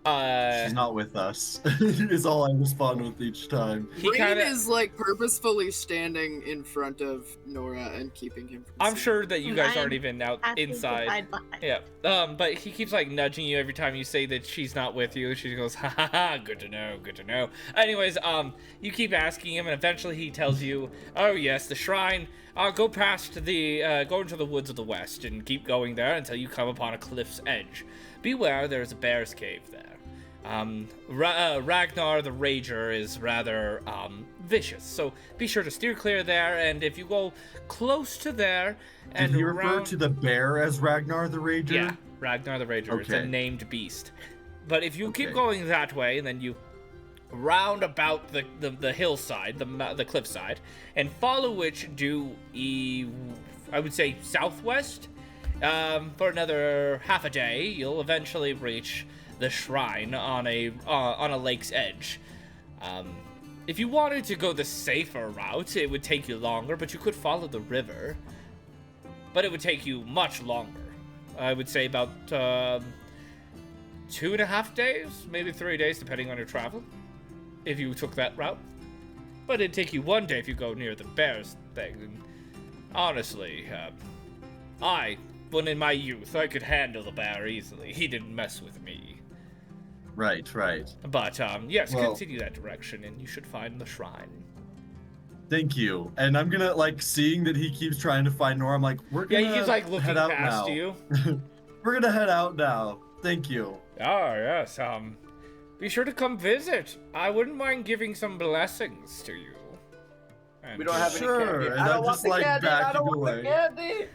Speaker 7: She's not with us, is all I respond with each time.
Speaker 2: He
Speaker 4: Rain
Speaker 2: kinda,
Speaker 4: is like purposefully standing in front of Nora and keeping him from
Speaker 2: I'm
Speaker 4: seeing.
Speaker 2: sure that you guys
Speaker 3: I'm
Speaker 2: aren't even out
Speaker 3: Asking to
Speaker 2: inside.
Speaker 3: hide behind.
Speaker 2: Yeah. But he keeps like nudging you every time you say that she's not with you. She goes, ha ha ha, good to know, good to know. Anyways, you keep asking him, and eventually he tells you, oh yes, the shrine. Go past the, go into the woods of the west and keep going there until you come upon a cliff's edge. Beware, there's a bear's cave there. Ragnar the Rager is rather vicious, so be sure to steer clear there. And if you go close to there, and
Speaker 7: Did he refer
Speaker 2: around...
Speaker 7: to the bear as Ragnar the Rager?
Speaker 2: Yeah, Ragnar the Rager. It's a
Speaker 7: Okay.
Speaker 2: named beast. But if you keep
Speaker 7: Okay.
Speaker 2: going that way, and then you round about the hillside, the cliffside, and follow which due I would say southwest, for another half a day, you'll eventually reach the shrine on a lake's edge. If you wanted to go the safer route, it would take you longer, but you could follow the river. But it would take you much longer. I would say about 2.5 days, maybe 3 days, depending on your travel, if you took that route. But it'd take you 1 day if you go near the bear's thing. And honestly, when in my youth, I could handle the bear easily. He didn't mess with me.
Speaker 7: Right, right.
Speaker 2: But, yes,
Speaker 7: Well-
Speaker 2: continue that direction, and you should find the shrine.
Speaker 7: Thank you. And I'm gonna, like, seeing that he keeps trying to find Nora, I'm like, we're
Speaker 2: Yeah,
Speaker 7: gonna
Speaker 2: he keeps, like, looking
Speaker 7: head out
Speaker 2: past
Speaker 7: now.
Speaker 2: you.
Speaker 7: We're gonna head out now. Thank you.
Speaker 2: Oh, yes, be sure to come visit. I wouldn't mind giving some blessings to you. And
Speaker 8: We don't have
Speaker 7: Sure,
Speaker 8: any candy.
Speaker 7: and
Speaker 8: I don't
Speaker 7: I'm
Speaker 8: want
Speaker 7: just,
Speaker 8: the
Speaker 7: like,
Speaker 8: candy. I don't
Speaker 7: backing
Speaker 8: want the
Speaker 7: away.
Speaker 8: candy.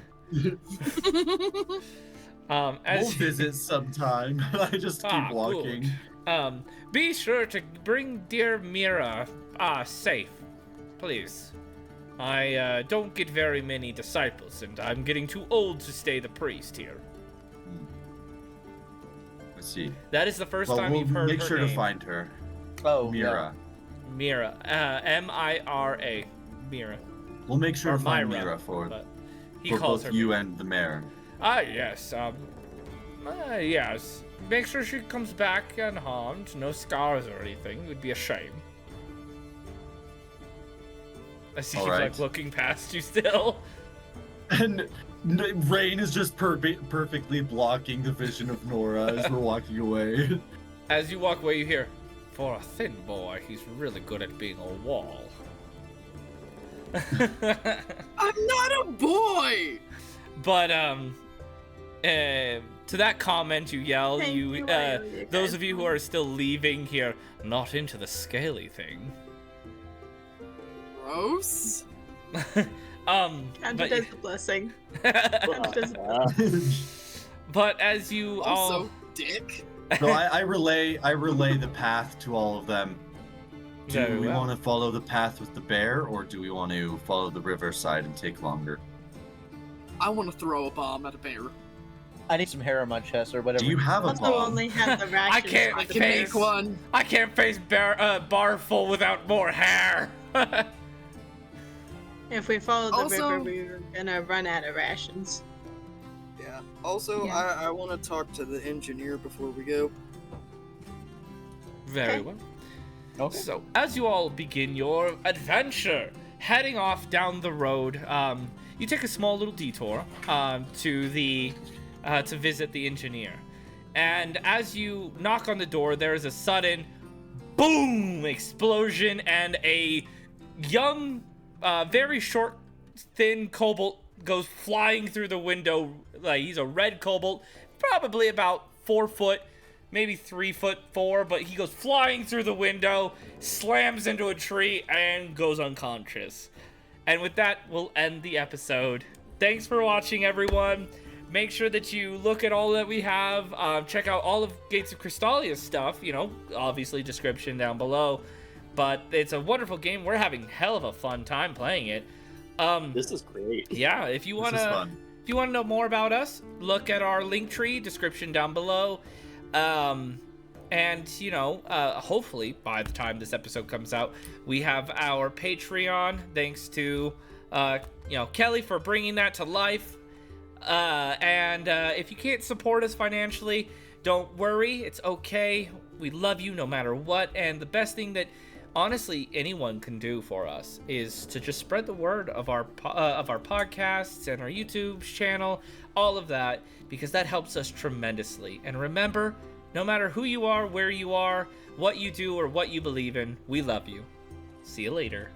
Speaker 2: as
Speaker 7: We'll visit sometime. I just keep walking.
Speaker 2: good. Be sure to bring dear Mira safe, please. I don't get very many disciples, and I'm getting too old to stay the priest here.
Speaker 7: Let's see.
Speaker 2: That is the first
Speaker 7: Well,
Speaker 2: time
Speaker 7: we'll
Speaker 2: you've heard
Speaker 7: make
Speaker 2: her
Speaker 7: sure
Speaker 2: name.
Speaker 7: to find her.
Speaker 8: Oh,
Speaker 7: Mira.
Speaker 2: Mira, Mira. Mira.
Speaker 7: We'll make sure
Speaker 2: Or
Speaker 7: to find
Speaker 2: Myra,
Speaker 7: Mira for
Speaker 2: but he
Speaker 7: for
Speaker 2: calls
Speaker 7: both
Speaker 2: her
Speaker 7: you
Speaker 2: Mira.
Speaker 7: and the mayor.
Speaker 2: Ah, yes. Yes. Make sure she comes back unharmed. No scars or anything. It would be a shame. I see
Speaker 7: All
Speaker 2: you
Speaker 7: right.
Speaker 2: like looking past you still.
Speaker 7: And Rain is just perfectly blocking the vision of Nora as we're walking away.
Speaker 2: As you walk away, you hear, "For a thin boy, he's really good at being a wall."
Speaker 4: I'm not a boy!
Speaker 2: But to that comment you yell,
Speaker 3: Thank you, I owe you
Speaker 2: those
Speaker 3: guys
Speaker 2: of you who are still leaving here, not into the scaly thing.
Speaker 4: Gross.
Speaker 3: Count
Speaker 2: but,
Speaker 3: it as a blessing. Count it as a blessing.
Speaker 2: but as you
Speaker 4: Also,
Speaker 2: all,
Speaker 4: dick.
Speaker 7: So I relay the path to all of them. Do
Speaker 2: Very
Speaker 7: we
Speaker 2: well.
Speaker 7: want to follow the path with the bear, or do we want to follow the riverside and take longer?
Speaker 4: I want to throw a bomb at a bear.
Speaker 8: I need some hair on my chest or whatever.
Speaker 7: Do you have a
Speaker 3: Also
Speaker 7: bomb?
Speaker 3: only have the rations.
Speaker 2: can't-
Speaker 3: for
Speaker 2: I
Speaker 3: the
Speaker 4: Can
Speaker 2: Face.
Speaker 4: make one.
Speaker 2: I can't face bar full without more hair.
Speaker 3: If we follow the
Speaker 4: Also-
Speaker 3: river, we're gonna run out of rations.
Speaker 4: Yeah. Also,
Speaker 6: Yeah.
Speaker 4: I want to talk to the engineer before we go.
Speaker 2: Very
Speaker 3: Okay.
Speaker 2: well.
Speaker 8: Okay.
Speaker 2: So, as you all begin your adventure, heading off down the road, you take a small little detour to visit the engineer. And as you knock on the door, there is a sudden boom explosion, and a young, very short, thin kobold goes flying through the window. Like, he's a red kobold, probably about 4 foot, maybe 3'4", but he goes flying through the window, slams into a tree, and goes unconscious. And with that, we'll end the episode. Thanks for watching, everyone. Make sure that you look at all that we have. Check out all of Gates of Krystalia stuff. You know, obviously description down below. But it's a wonderful game. We're having hell of a fun time playing it.
Speaker 5: This is great.
Speaker 2: Yeah, if you
Speaker 7: This
Speaker 2: wanna
Speaker 7: is fun.
Speaker 2: if you wanna know more about us, look at our link tree description down below. And you know, hopefully by the time this episode comes out, we have our Patreon. Thanks to Kelly for bringing that to life. And if you can't support us financially, don't worry, it's okay. We love you no matter what. And the best thing that honestly anyone can do for us is to just spread the word of our podcasts and our YouTube channel, all of that, because that helps us tremendously. And remember, no matter who you are, where you are, what you do, or what you believe in, we love you. See you later.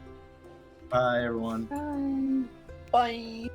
Speaker 7: Bye, everyone.
Speaker 6: Bye.
Speaker 8: Bye.